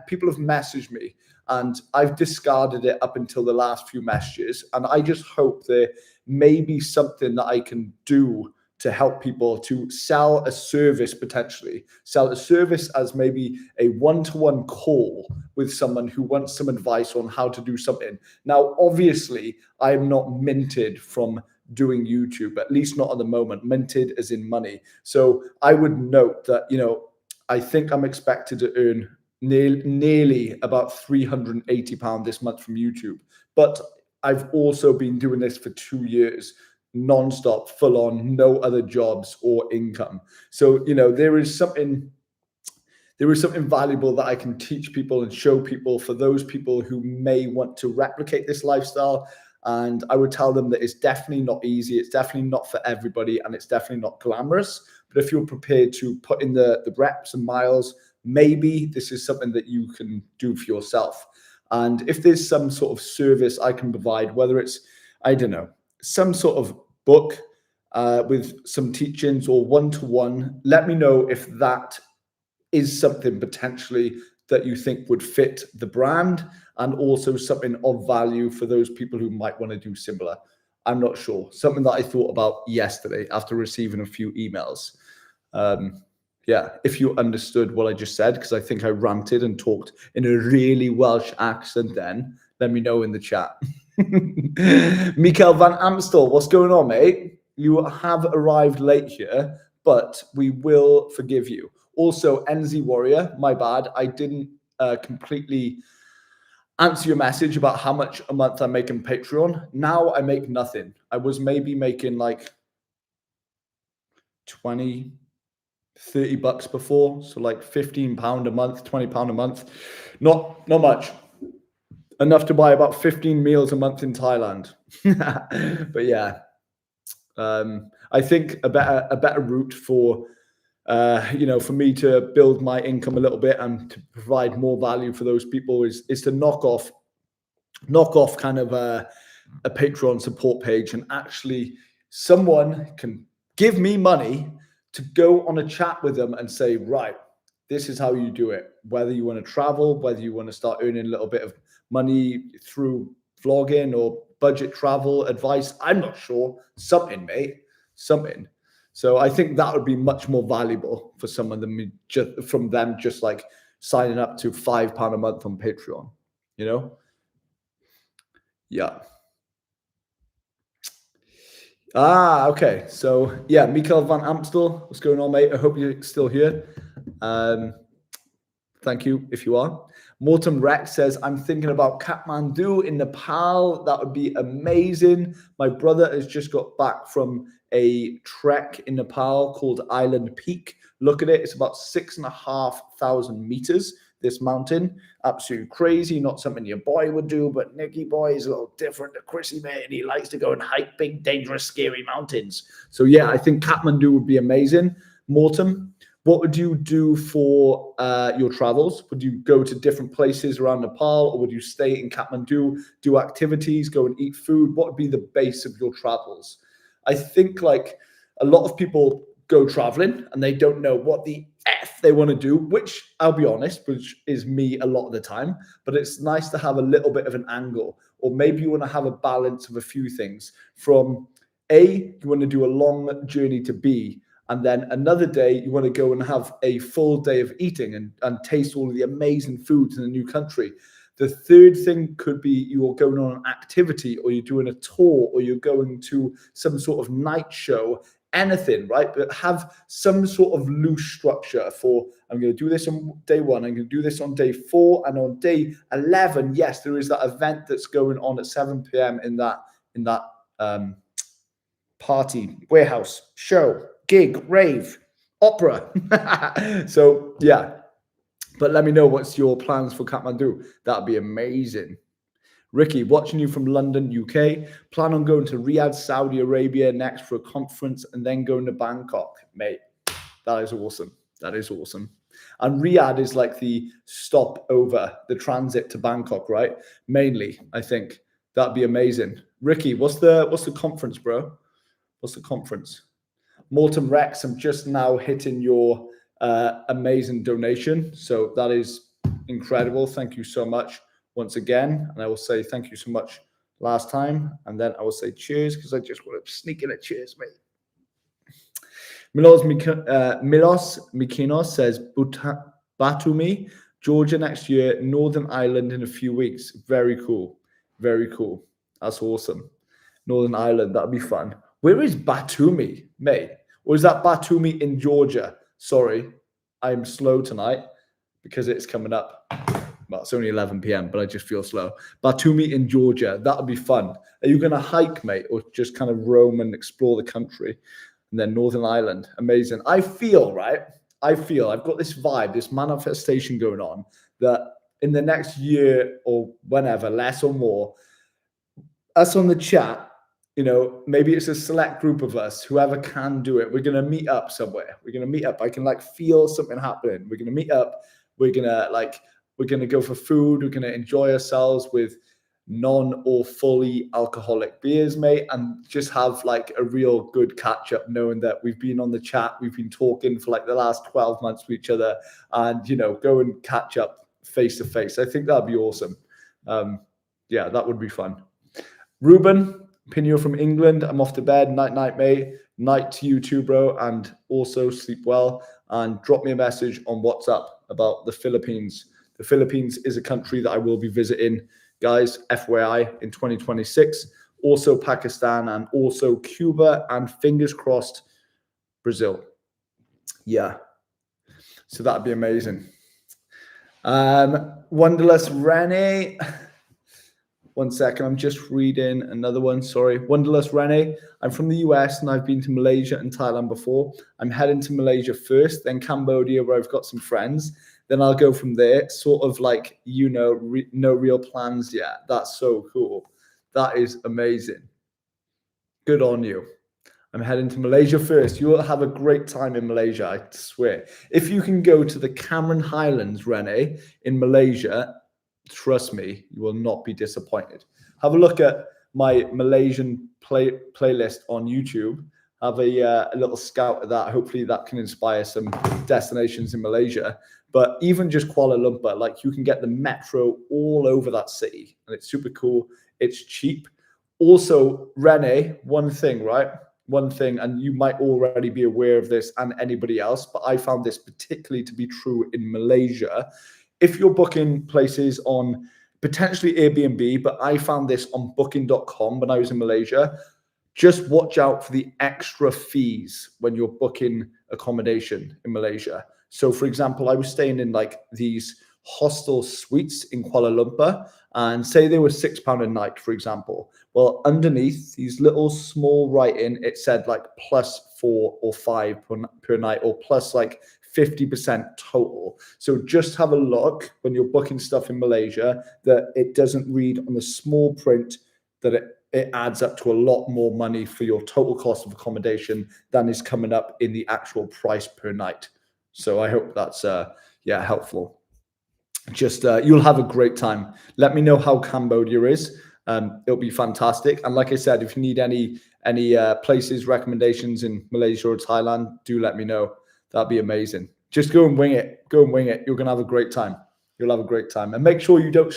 people have messaged me, and I've discarded it up until the last few messages. And I just hope there may be something that I can do to help people to sell a service, potentially sell a service as maybe a one-to-one call with someone who wants some advice on how to do something. Now, obviously, I'm not minted from doing YouTube, at least not at the moment, minted as in money. So I would note that, I think I'm expected to earn nearly about £380 this month from YouTube. But I've also been doing this for 2 years, non-stop, full on, no other jobs or income. So, there is something there is something valuable that I can teach people and show people for those people who may want to replicate this lifestyle. And I would tell them that it's definitely not easy. It's definitely not for everybody, and it's definitely not glamorous. But if you're prepared to put in the reps and miles, maybe this is something that you can do for yourself. And if there's some sort of service I can provide, whether it's, I don't know, some sort of book with some teachings or one-to-one, let me know if that is something potentially that you think would fit the brand, and also something of value for those people who might want to do similar. I'm not sure. Something that I thought about yesterday after receiving a few emails. Yeah, if you understood what I just said, because I think I ranted and talked in a really Welsh accent then, let me know in the chat. Mikael van Amstel, what's going on, mate? You have arrived late here, but we will forgive you. Also, NZ Warrior, my bad. I didn't completely answer your message about how much a month I make on Patreon. Now I make nothing. I was maybe making like 20, 30 bucks before. So like £15 a month, £20 a month. Not much. Enough to buy about 15 meals a month in Thailand. But yeah, I think a better route for for me to build my income a little bit and to provide more value for those people is to knock off kind of a Patreon support page, and actually someone can give me money to go on a chat with them and say, right, this is how you do it. Whether you want to travel, whether you want to start earning a little bit of money through vlogging or budget travel advice, I'm not sure. Something, mate, something. So I think that would be much more valuable for someone than me, from them just like signing up to £5 a month on Patreon, you know? Yeah. Okay. So yeah, Mikael van Amstel, what's going on, mate? I hope you're still here. Thank you if you are. Morton Rex says, I'm thinking about Kathmandu in Nepal. That would be amazing. My brother has just got back from a trek in Nepal called Island Peak. Look at it. It's about 6,500 meters, this mountain. Absolutely crazy. Not something your boy would do, but Nicky boy is a little different to Chrissy, mate, and he likes to go and hike big, dangerous, scary mountains. So yeah, I think Kathmandu would be amazing. Morton, what would you do for your travels? Would you go to different places around Nepal, or would you stay in Kathmandu, do activities, go and eat food? What would be the base of your travels? I think like a lot of people go traveling and they don't know what the F they want to do, which I'll be honest, which is me a lot of the time, but it's nice to have a little bit of an angle, or maybe you want to have a balance of a few things. From A, you want to do a long journey to B, and then another day you want to go and have a full day of eating and taste all of the amazing foods in a new country. The third thing could be you're going on an activity, or you're doing a tour, or you're going to some sort of night show, anything, right? But have some sort of loose structure for, I'm going to do this on day 1, I'm going to do this on day 4, and on day 11, yes, there is that event that's going on at 7 p.m. in that party, warehouse, show, gig, rave, opera. So yeah, but let me know what's your plans for Kathmandu. That'd be amazing. Ricky, watching you from London, UK. Plan on going to Riyadh, Saudi Arabia next for a conference, and then going to Bangkok. Mate, that is awesome. That is awesome. And Riyadh is like the stop over, the transit to Bangkok, right? Mainly, I think. That'd be amazing. Ricky, what's the conference, bro? What's the conference? Morton Rex, I'm just now hitting your amazing donation. So that is incredible. Thank you so much once again. And I will say thank you so much last time. And then I will say cheers, because I just want to sneak in a cheers, mate. Milos Mykonos says, Batumi, Georgia next year, Northern Ireland in a few weeks. Very cool. Very cool. That's awesome. Northern Ireland, that'd be fun. Where is Batumi, mate? Or is that Batumi in Georgia? Sorry, I'm slow tonight because it's coming up. Well, it's only 11 p.m., but I just feel slow. Batumi in Georgia, that would be fun. Are you going to hike, mate, or just kind of roam and explore the country? And then Northern Ireland, amazing. I feel I feel I've got this vibe, this manifestation going on that in the next year or whenever, less or more, us on the chat, maybe it's a select group of us, whoever can do it. We're going to meet up somewhere. We're going to meet up. I can like feel something happening. We're going to meet up. We're going to go for food. We're going to enjoy ourselves with non or fully alcoholic beers, mate, and just have like a real good catch up, knowing that we've been on the chat. We've been talking for like the last 12 months with each other, and, go and catch up face to face. I think that'd be awesome. Yeah, that would be fun. Ruben Pino from England. I'm off to bed. Night, night, mate. Night to you too, bro. And also sleep well. And drop me a message on WhatsApp about the Philippines. The Philippines is a country that I will be visiting, guys, FYI, in 2026. Also Pakistan and also Cuba and fingers crossed, Brazil. Yeah. So that'd be amazing. Wonderless Rene. One second, I'm just reading another one. Sorry. Wonderless Rene. I'm from the US and I've been to Malaysia and Thailand before. I'm heading to Malaysia first, then Cambodia, where I've got some friends. Then I'll go from there. Sort of like, no real plans yet. That's so cool. That is amazing. Good on you. I'm heading to Malaysia first. You will have a great time in Malaysia, I swear. If you can go to the Cameron Highlands, Rene, in Malaysia, trust me, you will not be disappointed. Have a look at my Malaysian playlist on YouTube. Have a little scout of that. Hopefully that can inspire some destinations in Malaysia. But even just Kuala Lumpur, like you can get the metro all over that city. And it's super cool. It's cheap. Also, Rene, one thing, right? One thing, and you might already be aware of this and anybody else, but I found this particularly to be true in Malaysia. If you're booking places on potentially Airbnb, but I found this on booking.com when I was in Malaysia, just watch out for the extra fees when you're booking accommodation in Malaysia. So for example, I was staying in like these hostel suites in Kuala Lumpur, and say they were £6 a night, for example. Well, underneath these little small writing, it said like +4 or 5 per night, or plus like 50% total. So just have a look when you're booking stuff in Malaysia that it doesn't read on the small print that it adds up to a lot more money for your total cost of accommodation than is coming up in the actual price per night. So I hope that's helpful. Just you'll have a great time. Let me know how Cambodia is. It'll be fantastic. And like I said, if you need any places, recommendations in Malaysia or Thailand, do let me know. That'd be amazing. Just go and wing it. Go and wing it. You're going to have a great time. You'll have a great time. And make sure you don't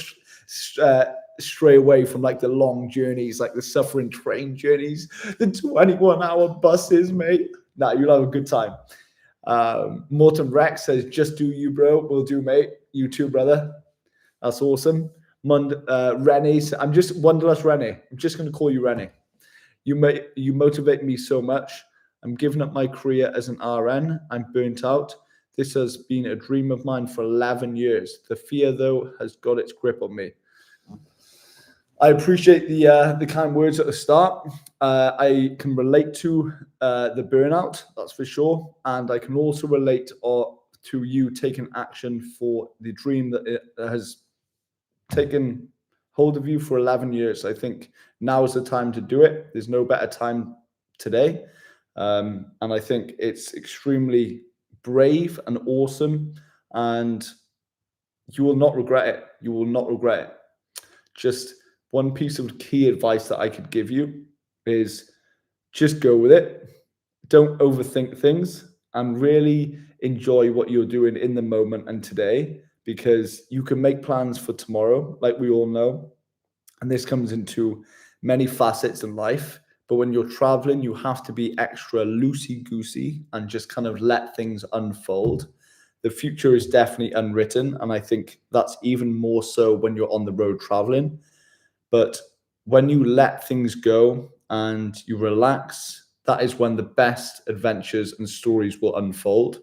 stray away from like the long journeys, like the suffering train journeys, the 21-hour buses, mate. Nah, you'll have a good time. Morton Rex says, just do you, bro. Will do, mate. You too, brother. That's awesome. Rene, I'm just Wonderless Rene. I'm just going to call you Rene. You motivate me so much. I'm giving up my career as an RN. I'm burnt out. This has been a dream of mine for 11 years. The fear, though, has got its grip on me. I appreciate the kind words at the start. I can relate to the burnout, that's for sure. And I can also relate to you taking action for the dream that it has taken hold of you for 11 years. I think now is the time to do it. There's no better time today. And I think it's extremely brave and awesome. And you will not regret it. You will not regret it. Just one piece of key advice that I could give you is just go with it. Don't overthink things and really enjoy what you're doing in the moment and today, because you can make plans for tomorrow, like we all know. And this comes into many facets in life. But when you're traveling, you have to be extra loosey-goosey and just kind of let things unfold. The future is definitely unwritten. And I think that's even more so when you're on the road traveling. But when you let things go and you relax, that is when the best adventures and stories will unfold.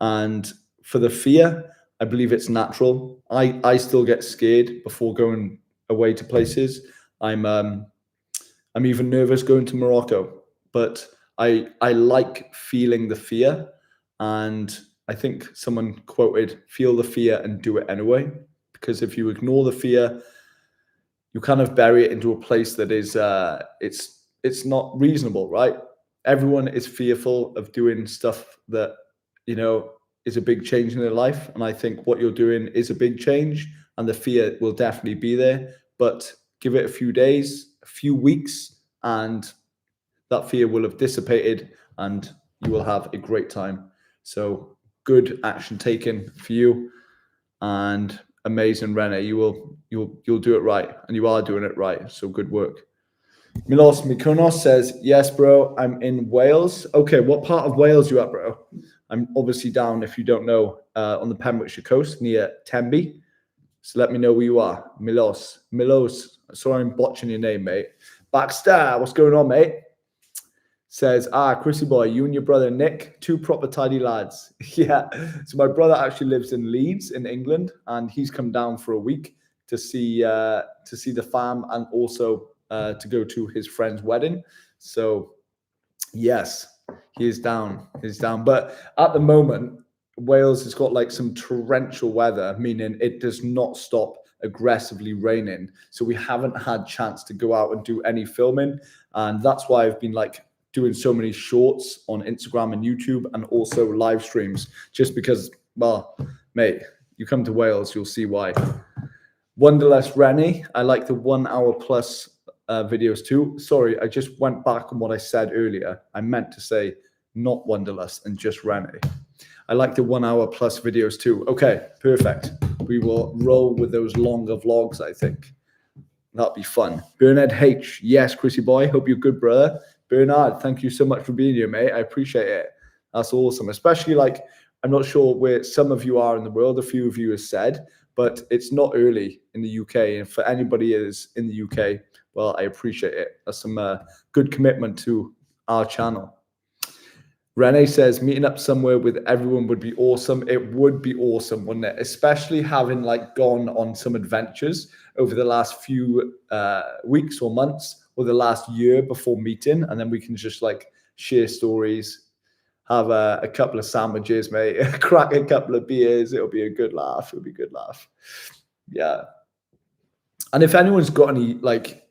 And for the fear, I believe it's natural. I still get scared before going away to places. I'm even nervous going to Morocco, but I like feeling the fear, and I think someone quoted, feel the fear and do it anyway. Because if you ignore the fear, you kind of bury it into a place that is, it's not reasonable, right? Everyone is fearful of doing stuff that, you know, is a big change in their life. And I think what you're doing is a big change, and the fear will definitely be there. But give it a few days, a few weeks, and that fear will have dissipated and you will have a great time. So good action taken for you, and amazing, Rene. You'll do it right, and you are doing it right. So good work. Milos Mykonos says, yes, bro, I'm in Wales. Okay, what part of Wales you at, bro? I'm obviously down, if you don't know, on the Pembrokeshire coast near Tenby. So let me know where you are. Milos. Sorry I'm botching your name, mate. Baxter, what's going on, mate? Says, Chrissy Boy, you and your brother Nick, two proper tidy lads. Yeah. So my brother actually lives in Leeds in England, and he's come down for a week to see the fam, and also to go to his friend's wedding. So yes, he is down. He's down. But at the moment, Wales has got like some torrential weather, meaning it does not stop aggressively raining. So we haven't had chance to go out and do any filming. And that's why I've been like doing so many shorts on Instagram and YouTube, and also live streams, just because, well, mate, you come to Wales, you'll see why. Wonderless Rennie, I like the 1 hour plus videos too. Sorry, I just went back on what I said earlier. I meant to say not Wonderless and just Rennie. I like the 1 hour plus videos too. Okay, perfect. We will roll with those longer vlogs, I think. That'll be fun. Bernard H. Yes, Chrissy Boy. Hope you're good, brother. Bernard, thank you so much for being here, mate. I appreciate it. That's awesome. Especially, like, I'm not sure where some of you are in the world. A few of you have said, but it's not early in the UK. And for anybody who is in the UK, well, I appreciate it. That's some good commitment to our channel. Renee says, meeting up somewhere with everyone would be awesome. It would be awesome, wouldn't it? Especially having like gone on some adventures over the last few weeks or months, or the last year before meeting. And then we can just like share stories, have a couple of sandwiches, mate, crack a couple of beers. It'll be a good laugh. It'll be a good laugh. Yeah. And if anyone's got any like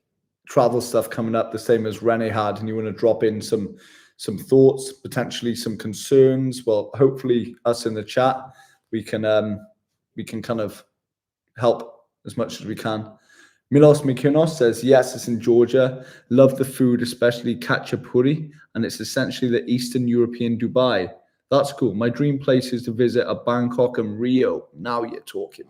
travel stuff coming up, the same as Renee had, and you want to drop in some thoughts, potentially some concerns, well, hopefully us in the chat, we can kind of help as much as we can. Milos Mykonos says, yes, it's in Georgia. Love the food, especially khachapuri, and it's essentially the Eastern European Dubai. That's cool. My dream place is to visit a Bangkok and Rio. Now you're talking,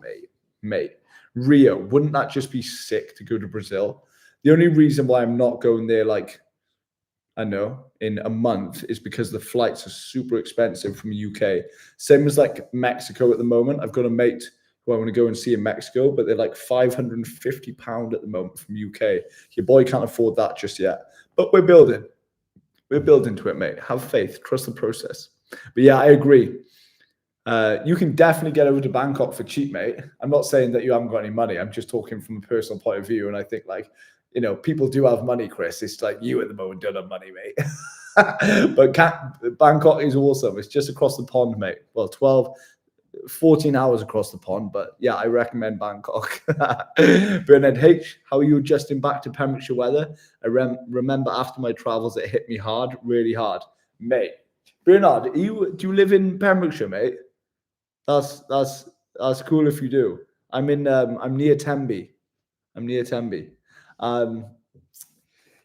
mate. Rio, wouldn't that just be sick to go to Brazil? The only reason why I'm not going there, like, I know, in a month is because the flights are super expensive from the UK. Same as like Mexico at the moment. I've got a mate who I want to go and see in Mexico, but they're like £550 at the moment from UK. Your boy can't afford that just yet. But we're building. We're building to it, mate. Have faith. Trust the process. But yeah, I agree. You can definitely get over to Bangkok for cheap, mate. I'm not saying that you haven't got any money. I'm just talking from a personal point of view. And I think, like, you know, people do have money, Chris. It's like you at the moment don't have money, mate. But Bangkok is awesome. It's just across the pond, mate. Well, 14 hours across the pond. But yeah, I recommend Bangkok. Bernard H., how are you adjusting back to Pembrokeshire weather? I remember after my travels, it hit me hard, really hard. Mate, Bernard, do you live in Pembrokeshire, mate? That's cool if you do. I'm near Tenby.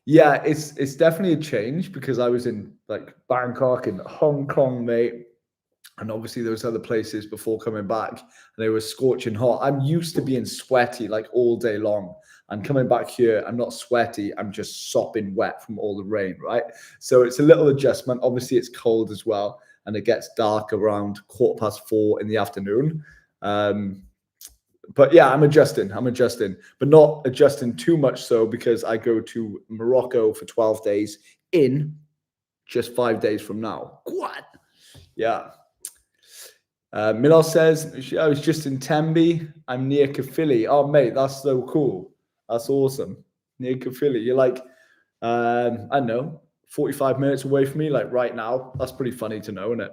Yeah, it's definitely a change, because I was in like Bangkok and Hong Kong, mate, and obviously those other places before coming back, and they were scorching hot. I'm used to being sweaty like all day long, and coming back here, I'm not sweaty. I'm just sopping wet from all the rain, right? So it's a little adjustment. Obviously, it's cold as well, and it gets dark around 4:15 in the afternoon. But yeah, I'm adjusting, but not adjusting too much so, because I go to Morocco for 12 days in just 5 days from now. What? Yeah. Milos says, I was just in Tenby. I'm near Caerphilly. Oh, mate, that's so cool. That's awesome. Near Caerphilly. You're like, I don't know, 45 minutes away from me, like right now. That's pretty funny to know, isn't it?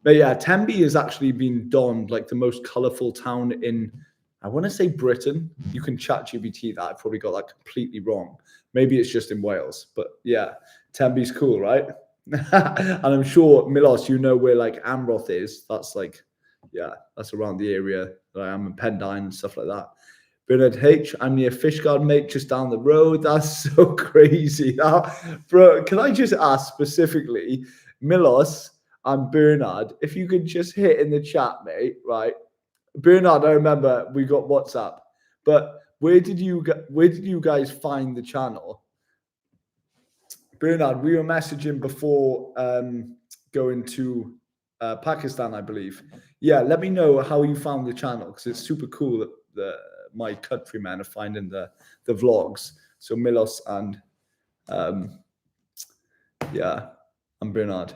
But yeah, Tenby has actually been donned like the most colourful town in, I want to say Britain. You can chat GBT that. I probably got that completely wrong. Maybe it's just in Wales. But yeah, Tenby's cool, right? And I'm sure, Milos, you know where like Amroth is. That's like, yeah, that's around the area that I am in Pendine and stuff like that. Bernard H, I'm near Fishguard, mate, just down the road. That's so crazy. Bro, can I just ask specifically, Milos and Bernard, if you could just hit in the chat, mate, right? Bernard, I remember we got WhatsApp, but where did you guys find the channel? Bernard, we were messaging before going to Pakistan, I believe. Yeah, let me know how you found the channel because it's super cool that my countrymen are finding the vlogs. So Milos and yeah, and Bernard.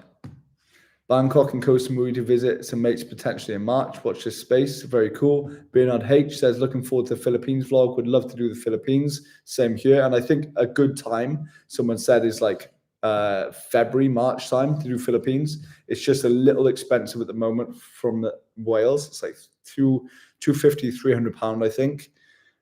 Bangkok and Koh Samui to visit some mates potentially in March. Watch this space. Very cool. Bernard H says, looking forward to the Philippines vlog. Would love to do the Philippines. Same here. And I think a good time, someone said, is like February, March time to do Philippines. It's just a little expensive at the moment from Wales. It's like £250, £300, I think.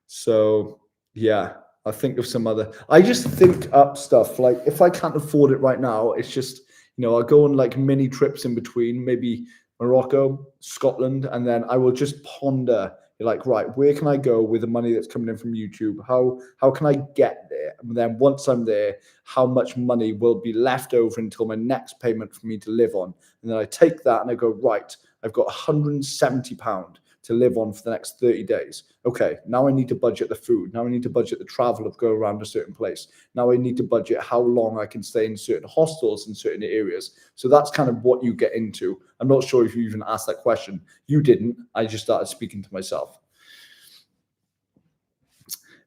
So yeah, I think of some other. I just think up stuff. Like if I can't afford it right now, it's just, I'll go on like mini trips in between, maybe Morocco, Scotland, and then I will just ponder like, right, where can I go with the money that's coming in from YouTube? How can I get there? And then once I'm there, how much money will be left over until my next payment for me to live on? And then I take that and I go, right, I've got £170 to live on for the next 30 days. Okay, now I need to budget the food. Now I need to budget the travel of go around a certain place. Now I need to budget how long I can stay in certain hostels in certain areas. So that's kind of what you get into. I'm not sure if you even asked that question. You didn't. I just started speaking to myself.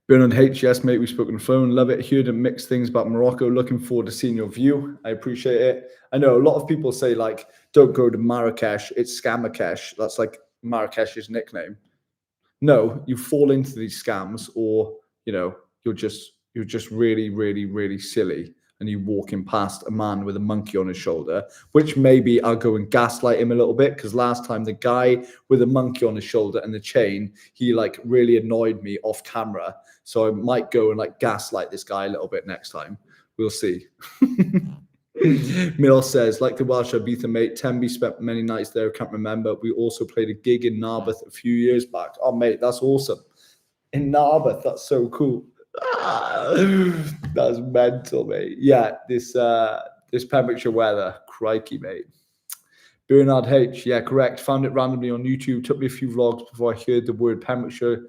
Bernard H, yes, mate, we spoke on the phone. Love it. Heard and mixed things about Morocco. Looking forward to seeing your view. I appreciate it. I know a lot of people say, like, don't go to Marrakesh. It's Scamakesh. That's like Marrakesh's nickname. No, you fall into these scams, or you're just really, really, really silly, and you walking past a man with a monkey on his shoulder, which maybe I'll go and gaslight him a little bit, because last time the guy with a monkey on his shoulder and the chain, he like really annoyed me off camera. So I might go and like gaslight this guy a little bit next time. We'll see. Mill says, like the Welsh Ibiza mate, Tenby spent many nights there. I can't remember. We also played a gig in Narberth a few years back. Oh, mate, that's awesome. In Narberth, that's so cool. That's mental, mate. Yeah, this Pembrokeshire weather, crikey, mate. Bernard H, yeah, correct. Found it randomly on YouTube. Took me a few vlogs before I heard the word Pembrokeshire.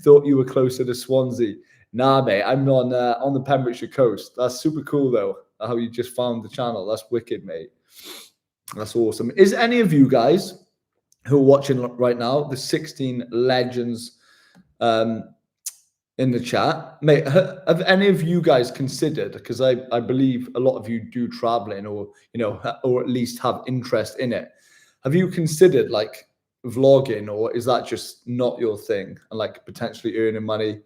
Thought you were closer to Swansea. Nah, mate, I'm on the Pembrokeshire coast. That's super cool, though, how you just found the channel. That's wicked, mate. That's awesome. Is any of you guys who are watching right now, the 16 legends in the chat, mate, have any of you guys considered, because I believe a lot of you do traveling, or or at least have interest in it, have you considered like vlogging, or is that just not your thing, and like potentially earning money?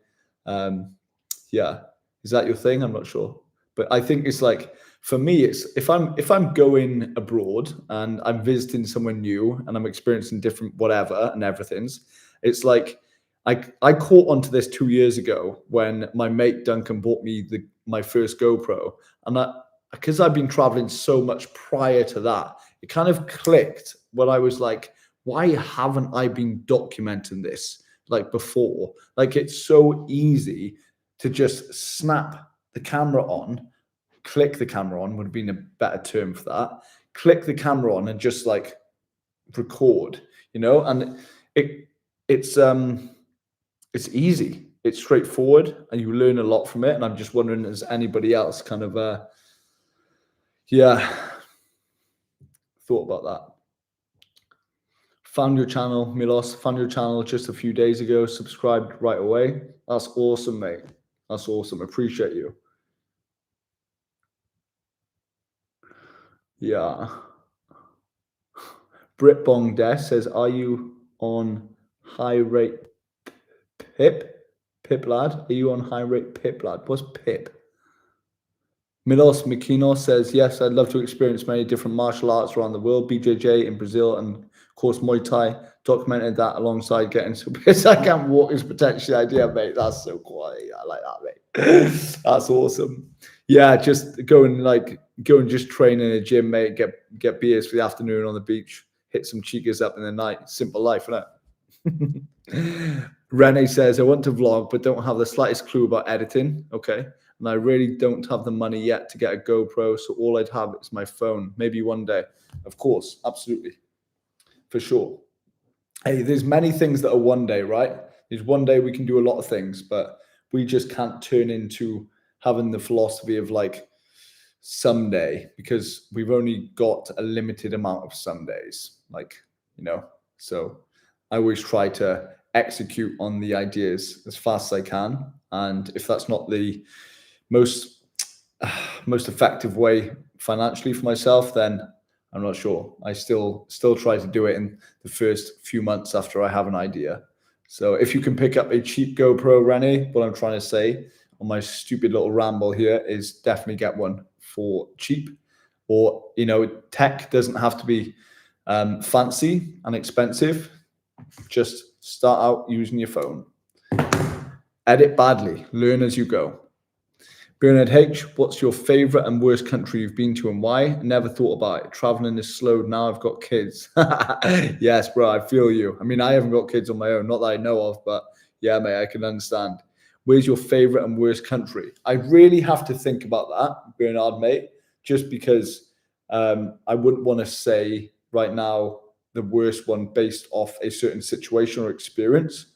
Yeah, is that your thing? I'm not sure, but I think it's like, for me, it's if I'm going abroad and I'm visiting somewhere new and I'm experiencing different whatever and everything's, it's like I caught onto this 2 years ago when my mate Duncan bought me my first GoPro, and because I've been traveling so much prior to that, it kind of clicked when I was like, why haven't I been documenting this like before? Like, it's so easy to just snap the camera on, click the camera on would have been a better term for that. Click the camera on and just like record, and it's easy, it's straightforward, and you learn a lot from it. And I'm just wondering, has anybody else kind of thought about that? Found your channel, Milos. Found your channel just a few days ago. Subscribed right away. That's awesome, mate. That's awesome. Appreciate you. Yeah. Britbong Des says, are you on high rate Pip? Pip lad? Are you on high rate Pip lad? What's Pip? Milos Mikino says, yes, I'd love to experience many different martial arts around the world. BJJ in Brazil and, of course, Muay Thai. Documented that alongside getting so pissed I can't walk is potentially the idea, mate. That's so quality. I like that, mate. That's awesome. Yeah, just go and just train in a gym, mate. Get beers for the afternoon on the beach. Hit some chicas up in the night. Simple life, isn't it? Rene says, I want to vlog, but don't have the slightest clue about editing. Okay. And I really don't have the money yet to get a GoPro, so all I'd have is my phone. Maybe one day. Of course, absolutely. For sure. Hey, there's many things that are one day, right? There's one day we can do a lot of things, but we just can't turn into having the philosophy of like someday, because we've only got a limited amount of Sundays. So I always try to execute on the ideas as fast as I can. And if that's not the most effective way financially for myself, then I'm not sure. I still try to do it in the first few months after I have an idea. So if you can pick up a cheap GoPro, Rennie, what I'm trying to say on my stupid little ramble here is definitely get one for cheap. Or, tech doesn't have to be fancy and expensive. Just start out using your phone. Edit badly, learn as you go. Bernard H, what's your favorite and worst country you've been to and why? Never thought about it. Traveling is slowed now. I've got kids. Yes, bro, I feel you. I mean, I haven't got kids on my own, not that I know of, but yeah, mate, I can understand. Where's your favorite and worst country? I really have to think about that, Bernard, mate, just because I wouldn't want to say right now the worst one based off a certain situation or experience.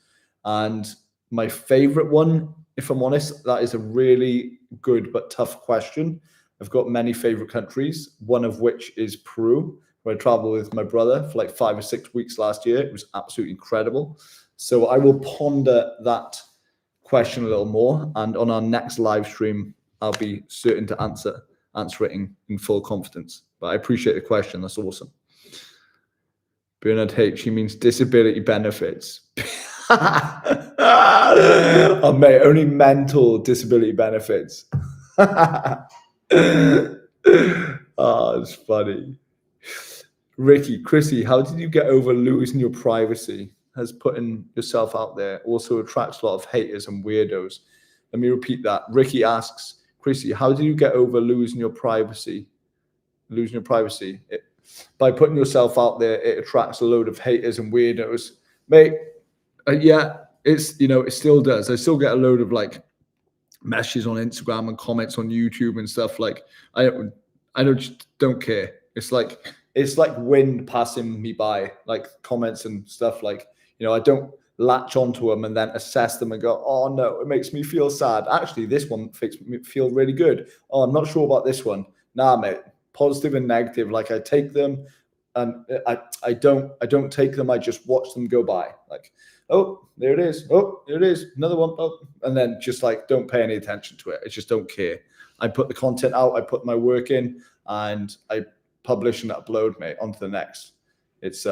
And my favorite one, if I'm honest, that is a really good but tough question. I've got many favorite countries, one of which is Peru, where I traveled with my brother for like 5 or 6 weeks last year. It was absolutely incredible. So I will ponder that question a little more. And on our next live stream, I'll be certain to answer it in full confidence. But I appreciate the question. That's awesome. Bernard H, he means disability benefits. Oh, mate, only mental disability benefits. Oh, it's funny. Ricky, Chrissy, how did you get over losing your privacy? Has putting yourself out there also attracts a lot of haters and weirdos? Let me repeat that. Ricky asks, Chrissy, how did you get over losing your privacy? Losing your privacy. By putting yourself out there, it attracts a load of haters and weirdos. Mate, yeah, it still does. I still get a load of like messages on Instagram and comments on YouTube and stuff. Like I don't care. It's like wind passing me by, like comments and stuff. Like, I don't latch onto them and then assess them and go, oh no, it makes me feel sad. Actually, this one makes me feel really good. Oh, I'm not sure about this one. Nah, mate, positive and negative. Like I take them and I don't take them. I just watch them go by. Like, oh, there it is. Oh, there it is. Another one. Oh, and then just like, don't pay any attention to it. I just don't care. I put the content out. I put my work in and I publish and upload, mate, onto the next. It's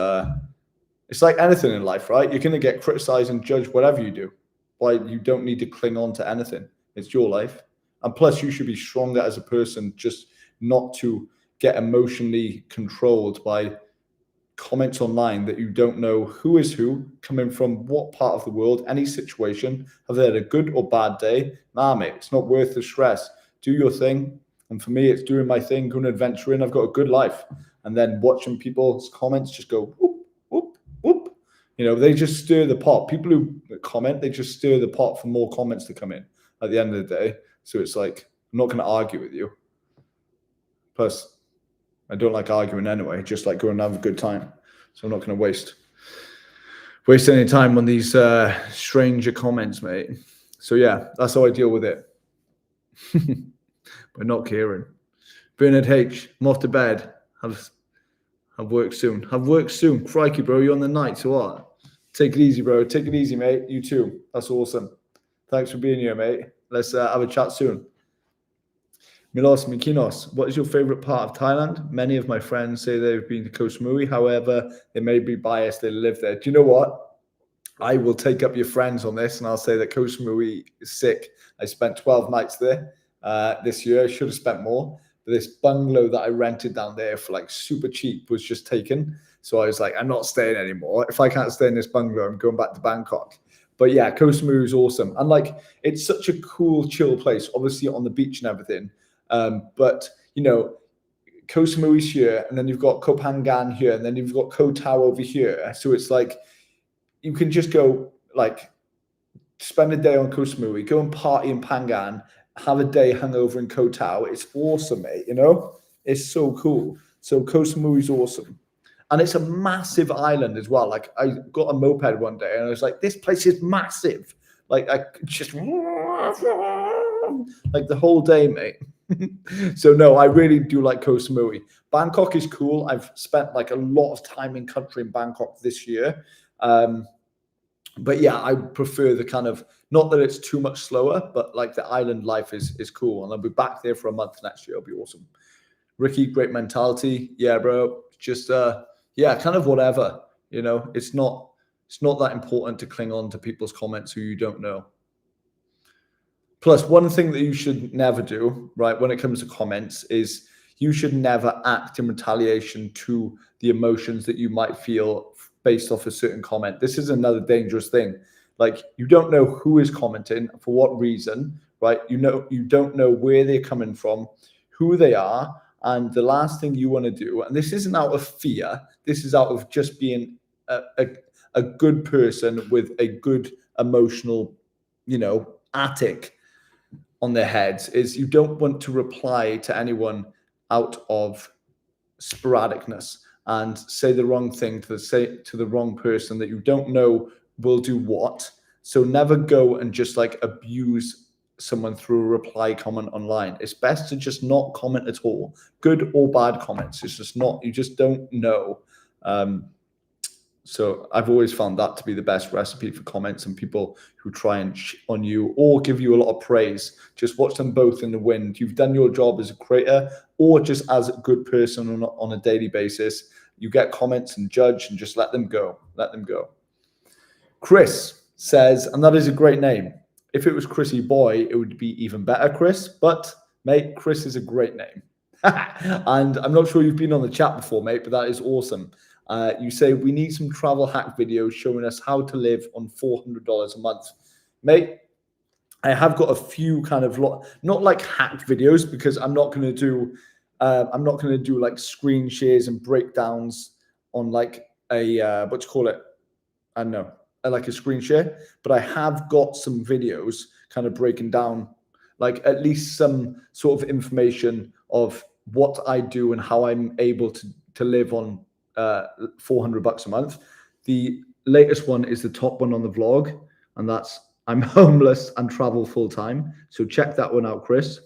like anything in life, right? You're going to get criticized and judged whatever you do. Why you don't need to cling on to anything. It's your life. And plus you should be stronger as a person, just not to get emotionally controlled by comments online that you don't know who is who, coming from what part of the world, any situation. Have they had a good or bad day? Nah, mate, it's not worth the stress. Do your thing. And for me, it's doing my thing, going adventuring. I've got a good life. And then watching people's comments just go, whoop, whoop, whoop. They just stir the pot. People who comment, they just stir the pot for more comments to come in at the end of the day. So it's like, I'm not going to argue with you. Plus, I don't like arguing anyway, just like going and have a good time. So I'm not going to waste any time on these stranger comments, mate. So yeah, that's how I deal with it. But not caring. Bernard H, I'm off to bed. Have work soon. Have work soon. Crikey, bro, you're on the night, so what? Take it easy, bro. Take it easy, mate. You too. That's awesome. Thanks for being here, mate. Let's have a chat soon. Milos Mikinos, what is your favorite part of Thailand? Many of my friends say they've been to Koh Samui. However, they may be biased. They live there. Do you know what? I will take up your friends on this and I'll say that Koh Samui is sick. I spent 12 nights there. this year. I should have spent more. But this bungalow that I rented down there for like super cheap was just taken. So I was like, I'm not staying anymore. If I can't stay in this bungalow, I'm going back to Bangkok. But yeah, Koh Samui is awesome. And like, it's such a cool, chill place, obviously on the beach and everything. But, you know, Koh Samui's here, and then you've got Koh Phangan here, and then you've got Koh Tao over here. So it's like, you can just go, like, spend a day on Koh Samui, go and party in Phangan, have a day hungover in Koh Tao. It's awesome, mate, you know? It's so cool. So Koh Samui is awesome. And it's a massive island as well. Like, I got a moped one day, and I was like, this place is massive. Like, I just, like, the whole day, mate. So no, I really do like Koh Samui. Bangkok is cool. I've spent like a lot of time in country in Bangkok this year. But yeah, I prefer the kind of, not that it's too much slower, but like the island life is cool. And I'll be back there for a month next year. It'll be awesome. Ricky, great mentality. Yeah, bro. Just yeah, kind of whatever. You know, it's not that important to cling on to people's comments who you don't know. Plus, one thing that you should never do, right, when it comes to comments is you should never act in retaliation to the emotions that you might feel based off a certain comment. This is another dangerous thing. Like, you don't know who is commenting, for what reason, right? You don't know where they're coming from, who they are. And the last thing you want to do, and this isn't out of fear, this is out of just being a good person with a good emotional, you know, attic on their heads, is you don't want to reply to anyone out of sporadicness and say the wrong thing to the wrong person that you don't know will do what. So never go and just like abuse someone through a reply comment online. It's best to just not comment at all, good or bad comments. It's just not, you just don't know. So I've always found that to be the best recipe for comments and people who try and on you or give you a lot of praise. Just watch them both in the wind. You've done your job as a creator or just as a good person on a daily basis. You get comments and judge and just let them go. Let them go. Chris says, and that is a great name. If it was Chrissy Boy, it would be even better, Chris. But, mate, Chris is a great name. And I'm not sure you've been on the chat before, mate, but that is awesome. You say, we need some travel hack videos showing us how to live on $400 a month. Mate, I have got a few kind of, not like hack videos, because I'm not going to do like screen shares and breakdowns on like a, what do you call it? I don't know, like a screen share, but I have got some videos kind of breaking down like at least some sort of information of what I do and how I'm able to live on $400 a month. The latest one is the top one on the vlog, and that's I'm homeless and travel full time. So check that one out, Chris.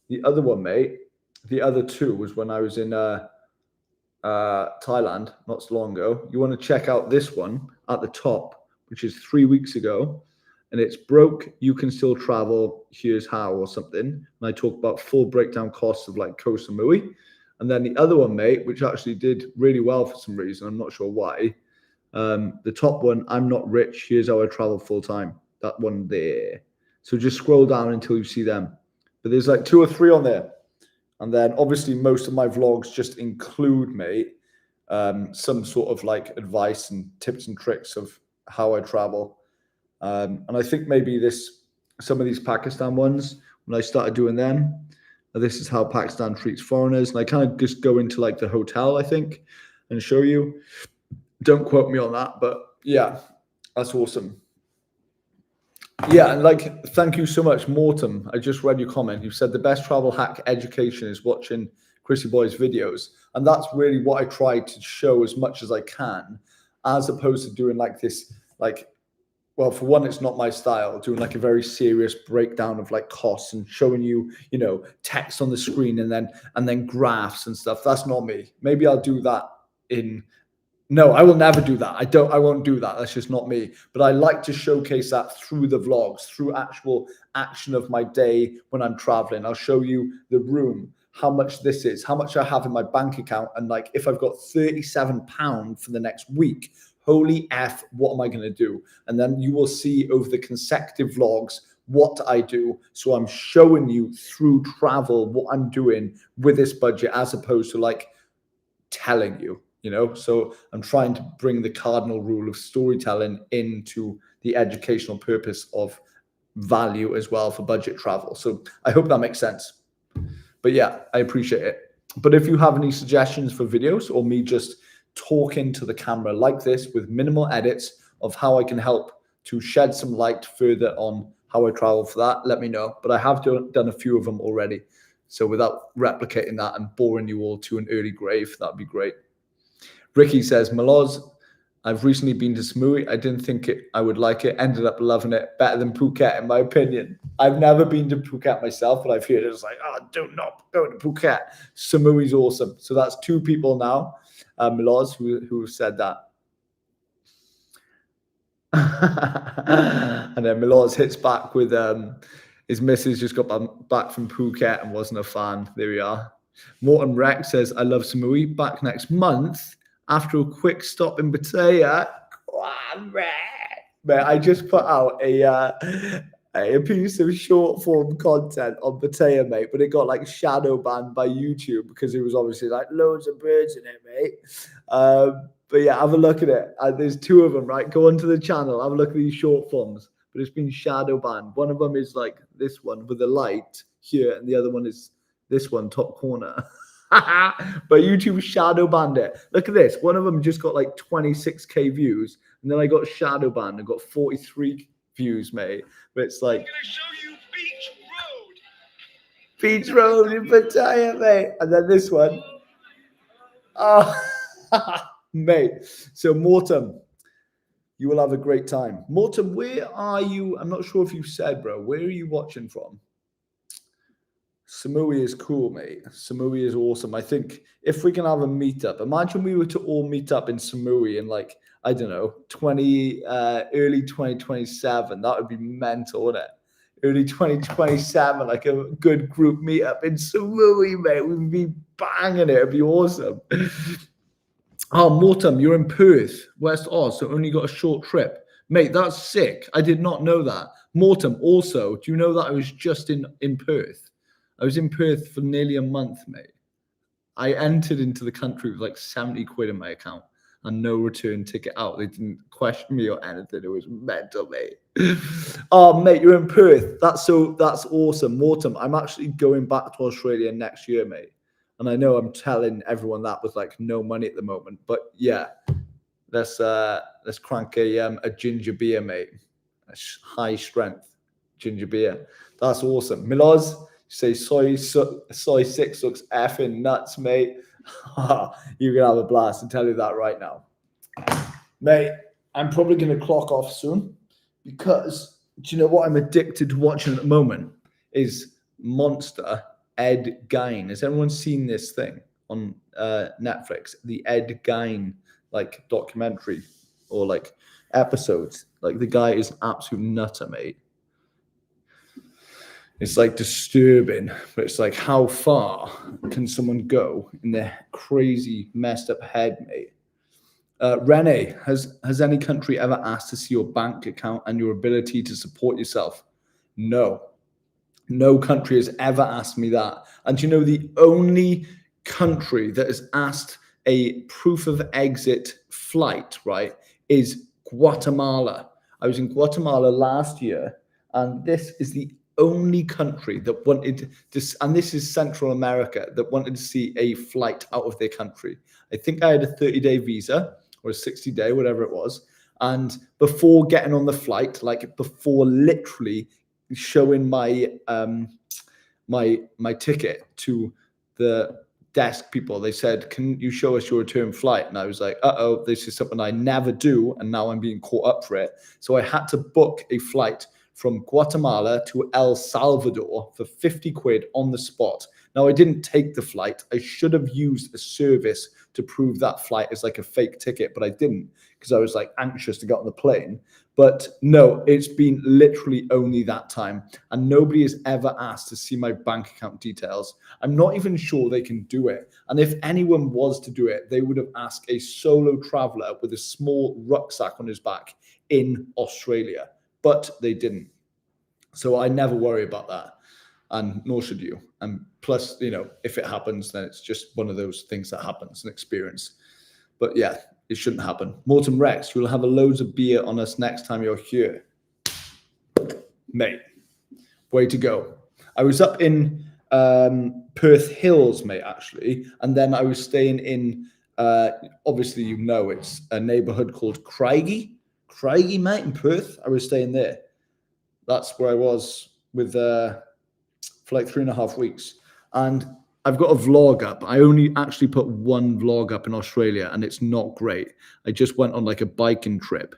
The other one, mate, the other two was when I was in Thailand not so long ago. You want to check out this one at the top, which is 3 weeks ago, and it's broke, you can still travel, here's how, or something. And I talk about full breakdown costs of like Koh Samui. And then the other one, mate, which actually did really well for some reason, I'm not sure why. The top one, I'm not rich, here's how I travel full time. That one there. So just scroll down until you see them. But there's like 2 or 3 on there. And then obviously most of my vlogs just include, mate, some sort of like advice and tips and tricks of how I travel. And I think maybe some of these Pakistan ones, when I started doing them, this is how Pakistan treats foreigners. And I kind of just go into like the hotel, I think, and show you. Don't quote me on that, but yeah, that's awesome. Yeah, and like, thank you so much, Mortem. I just read your comment. You said the best travel hack education is watching Chrissy Boy's videos. And that's really what I try to show as much as I can, as opposed to doing like this, like, well, for one, it's not my style, doing like a very serious breakdown of like costs and showing you, you know, text on the screen and then graphs and stuff. That's not me. Maybe I'll do that no, I will never do that. I won't do that. That's just not me. But I like to showcase that through the vlogs, through actual action of my day when I'm traveling. I'll show you the room, how much this is, how much I have in my bank account. And like, if I've got £37 for the next week, holy F, what am I going to do? And then you will see over the consecutive vlogs what I do. So I'm showing you through travel what I'm doing with this budget, as opposed to like telling you, you know. So I'm trying to bring the cardinal rule of storytelling into the educational purpose of value as well for budget travel. So I hope that makes sense. But yeah, I appreciate it. But if you have any suggestions for videos, or me just talking to the camera like this with minimal edits of how I can help to shed some light further on how I travel for that, let me know. But I have done a few of them already. So without replicating that and boring you all to an early grave, that'd be great. Ricky says, Maloz, I've recently been to Samui. I didn't think I would like it. Ended up loving it. Better than Phuket, in my opinion. I've never been to Phuket myself, but I've heard it's like, oh, do not go to Phuket. Samui's awesome. So that's 2 people now, Maloz, who have said that. And then Maloz hits back with his missus just got back from Phuket and wasn't a fan. There we are. Morton Rex says, I love Samui. Back next month after a quick stop in Pattaya. Man, I just put out a piece of short form content on Pattaya, mate, but it got like shadow banned by YouTube because it was obviously like loads of birds in it, mate. But yeah, have a look at it. There's 2 of them, right? Go onto the channel, have a look at these short forms. But it's been shadow banned. One of them is like this one with the light here, and the other one is this one, top corner. But YouTube shadow banned it. Look at this. One of them just got like 26k views, and then I got shadow banned and got 43 views, mate. But it's like, I'm gonna show you Beach Road in Pattaya, mate. And then this one. Oh, mate. So Mortem, you will have a great time. Mortem, where are you? I'm not sure if you said, bro. Where are you watching from? Samui is cool, mate. Samui is awesome. I think if we can have a meetup, imagine we were to all meet up in Samui in like, I don't know, early 2027. That would be mental, wouldn't it? Early 2027, like a good group meetup in Samui, mate. We'd be banging it. It'd be awesome. Oh, Mortem, you're in Perth, West Oz, so only got a short trip. Mate, that's sick. I did not know that. Mortem, also, do you know that I was just in Perth? I was in Perth for nearly a month, mate. I entered into the country with like 70 quid in my account and no return ticket out. They didn't question me or anything. It was mental, mate. Oh, mate, you're in Perth. That's awesome. Mortem, I'm actually going back to Australia next year, mate. And I know I'm telling everyone that with like no money at the moment, but yeah, let's crank a ginger beer, mate. A high strength ginger beer. That's awesome. Miloz, say soy 6 looks effing nuts, mate. You're gonna have a blast. I tell you that right now, mate. I'm probably gonna clock off soon because do you know what I'm addicted to watching at the moment is Monster. Ed Gein. Has anyone seen this thing on Netflix? The Ed Gein like documentary or like episodes. Like the guy is an absolute nutter, mate. It's like disturbing, but it's like how far can someone go in their crazy messed up head, mate? Rene, has any country ever asked to see your bank account and your ability to support yourself? No. No country has ever asked me that. And you know, the only country that has asked a proof of exit flight, right, is Guatemala. I was in Guatemala last year, and this is the only country that wanted to, and this is Central America, that wanted to see a flight out of their country. I think I had a 30-day visa or a 60-day, whatever it was. And before getting on the flight, like before literally showing my my ticket to the desk people, they said, can you show us your return flight? And I was like, uh-oh, this is something I never do, and now I'm being caught up for it. So I had to book a flight from Guatemala to El Salvador for 50 quid on the spot. Now, I didn't take the flight. I should have used a service to prove that flight is like a fake ticket, but I didn't because I was like anxious to get on the plane. But no, it's been literally only that time. And nobody has ever asked to see my bank account details. I'm not even sure they can do it. And if anyone was to do it, they would have asked a solo traveler with a small rucksack on his back in Australia. But they didn't. So I never worry about that, and nor should you. And plus, if it happens, then it's just one of those things that happens, an experience. But yeah, it shouldn't happen. Morton Rex, you'll have a loads of beer on us next time you're here. Mate, way to go. I was up in Perth Hills, mate, actually. And then I was staying in, obviously, it's a neighborhood called Craigie, mate, in Perth. I was staying there. That's where I was with for like 3.5 weeks. And I've got a vlog up. I only actually put one vlog up in Australia, and it's not great. I just went on like a biking trip,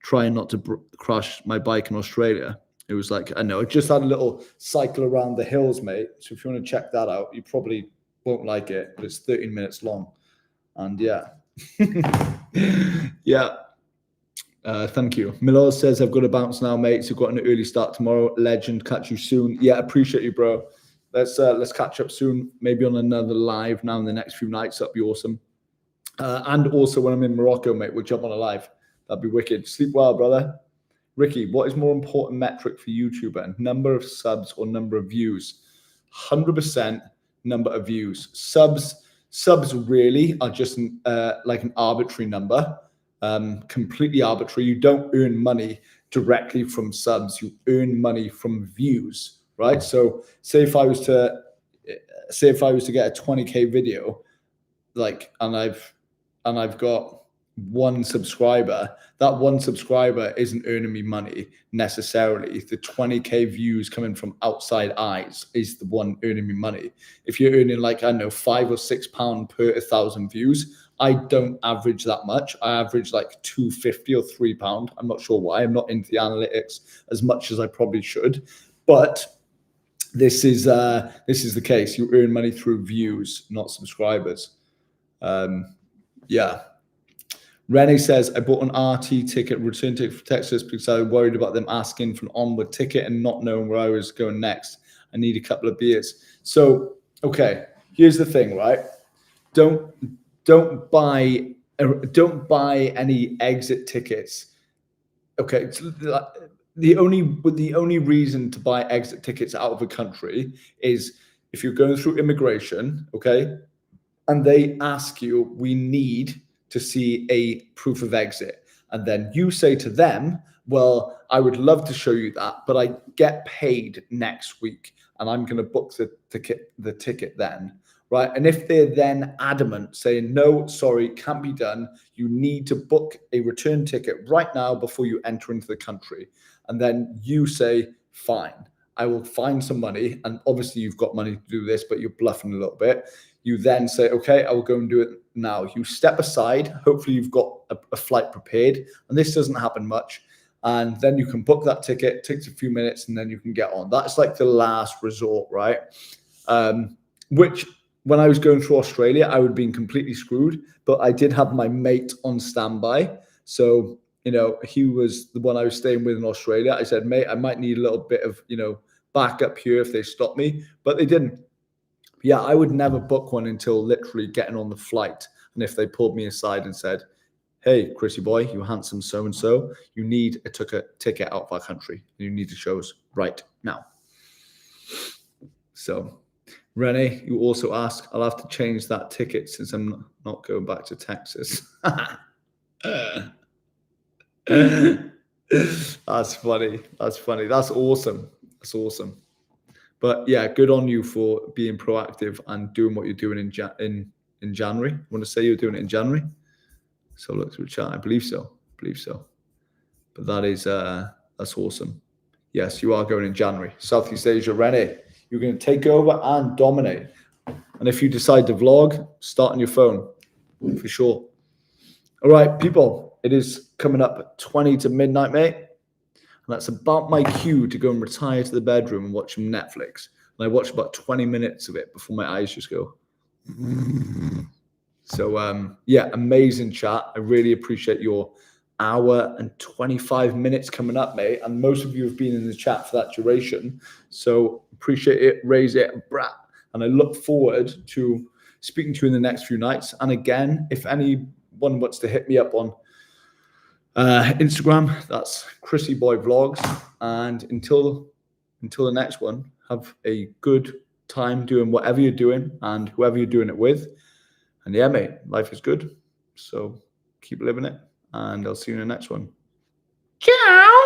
trying not to crash my bike in Australia. It was like, I just had a little cycle around the hills, mate. So if you want to check that out, you probably won't like it, but it's 13 minutes long. And yeah. Yeah. Thank you. Milor says, I've got to bounce now, mate. So got an early start tomorrow. Legend, catch you soon. Yeah, appreciate you, bro. Let's catch up soon. Maybe on another live now in the next few nights. That'd be awesome. And also when I'm in Morocco, mate, we'll jump on a live. That'd be wicked. Sleep well, brother. Ricky, what is more important metric for YouTuber? Number of subs or number of views? 100% number of views. Subs really are just like an arbitrary number, completely arbitrary. You don't earn money directly from subs. You earn money from views, right? So say if I was to get a 20K video, and I've got one subscriber, that one subscriber isn't earning me money necessarily. The 20K views coming from outside eyes is the one earning me money. If you're earning £5 or £6 per 1,000 views, I don't average that much. I average like £2.50 or £3. I'm not sure why. I'm not into the analytics as much as I probably should, but this is the case. You earn money through views, not subscribers. Yeah. Renee says, I bought an RT ticket, return ticket for Texas because I was worried about them asking for an onward ticket and not knowing where I was going next. I need a couple of beers. So, okay, here's the thing, right? Don't buy any exit tickets. Okay, the only reason to buy exit tickets out of a country is if you're going through immigration, okay, and they ask you, we need to see a proof of exit. And then you say to them, well, I would love to show you that, but I get paid next week and I'm going to book the ticket then, right? And if they're then adamant saying, no, sorry, can't be done, you need to book a return ticket right now before you enter into the country. And then you say, fine, I will find some money. And obviously you've got money to do this, but you're bluffing a little bit. You then say, okay, I will go and do it now. You step aside. Hopefully you've got a flight prepared. And this doesn't happen much. And then you can book that ticket. It takes a few minutes and then you can get on. That's like the last resort, right? Which when I was going through Australia, I would have been completely screwed. But I did have my mate on standby. So, he was the one I was staying with in Australia. I said, mate, I might need a little bit of, backup here if they stop me. But they didn't. Yeah, I would never book one until literally getting on the flight. And if they pulled me aside and said, hey, Chrissy Boy, you handsome so-and-so, you need a ticket out of our country. You need to show us right now. So, Renee, you also ask, I'll have to change that ticket since I'm not going back to Texas. That's funny. That's funny. That's awesome. That's awesome. But yeah, good on you for being proactive and doing what you're doing in January. I want to say you're doing it in January. So look through chat. I believe so. But that's awesome. Yes, you are going in January. Southeast Asia, Renee. You're going to take over and dominate. And if you decide to vlog, start on your phone for sure. All right, people. It is coming up at 20 to midnight, mate. And that's about my cue to go and retire to the bedroom and watch some Netflix. And I watch about 20 minutes of it before my eyes just go. So, yeah, amazing chat. I really appreciate your hour and 25 minutes coming up, mate. And most of you have been in the chat for that duration. So appreciate it, raise it, brat. And I look forward to speaking to you in the next few nights. And again, if anyone wants to hit me up on Instagram, that's Chrissy Boy Vlogs. And until until the next one, have a good time doing whatever you're doing and whoever you're doing it with. And yeah, mate, life is good. So keep living it. And I'll see you in the next one. Ciao.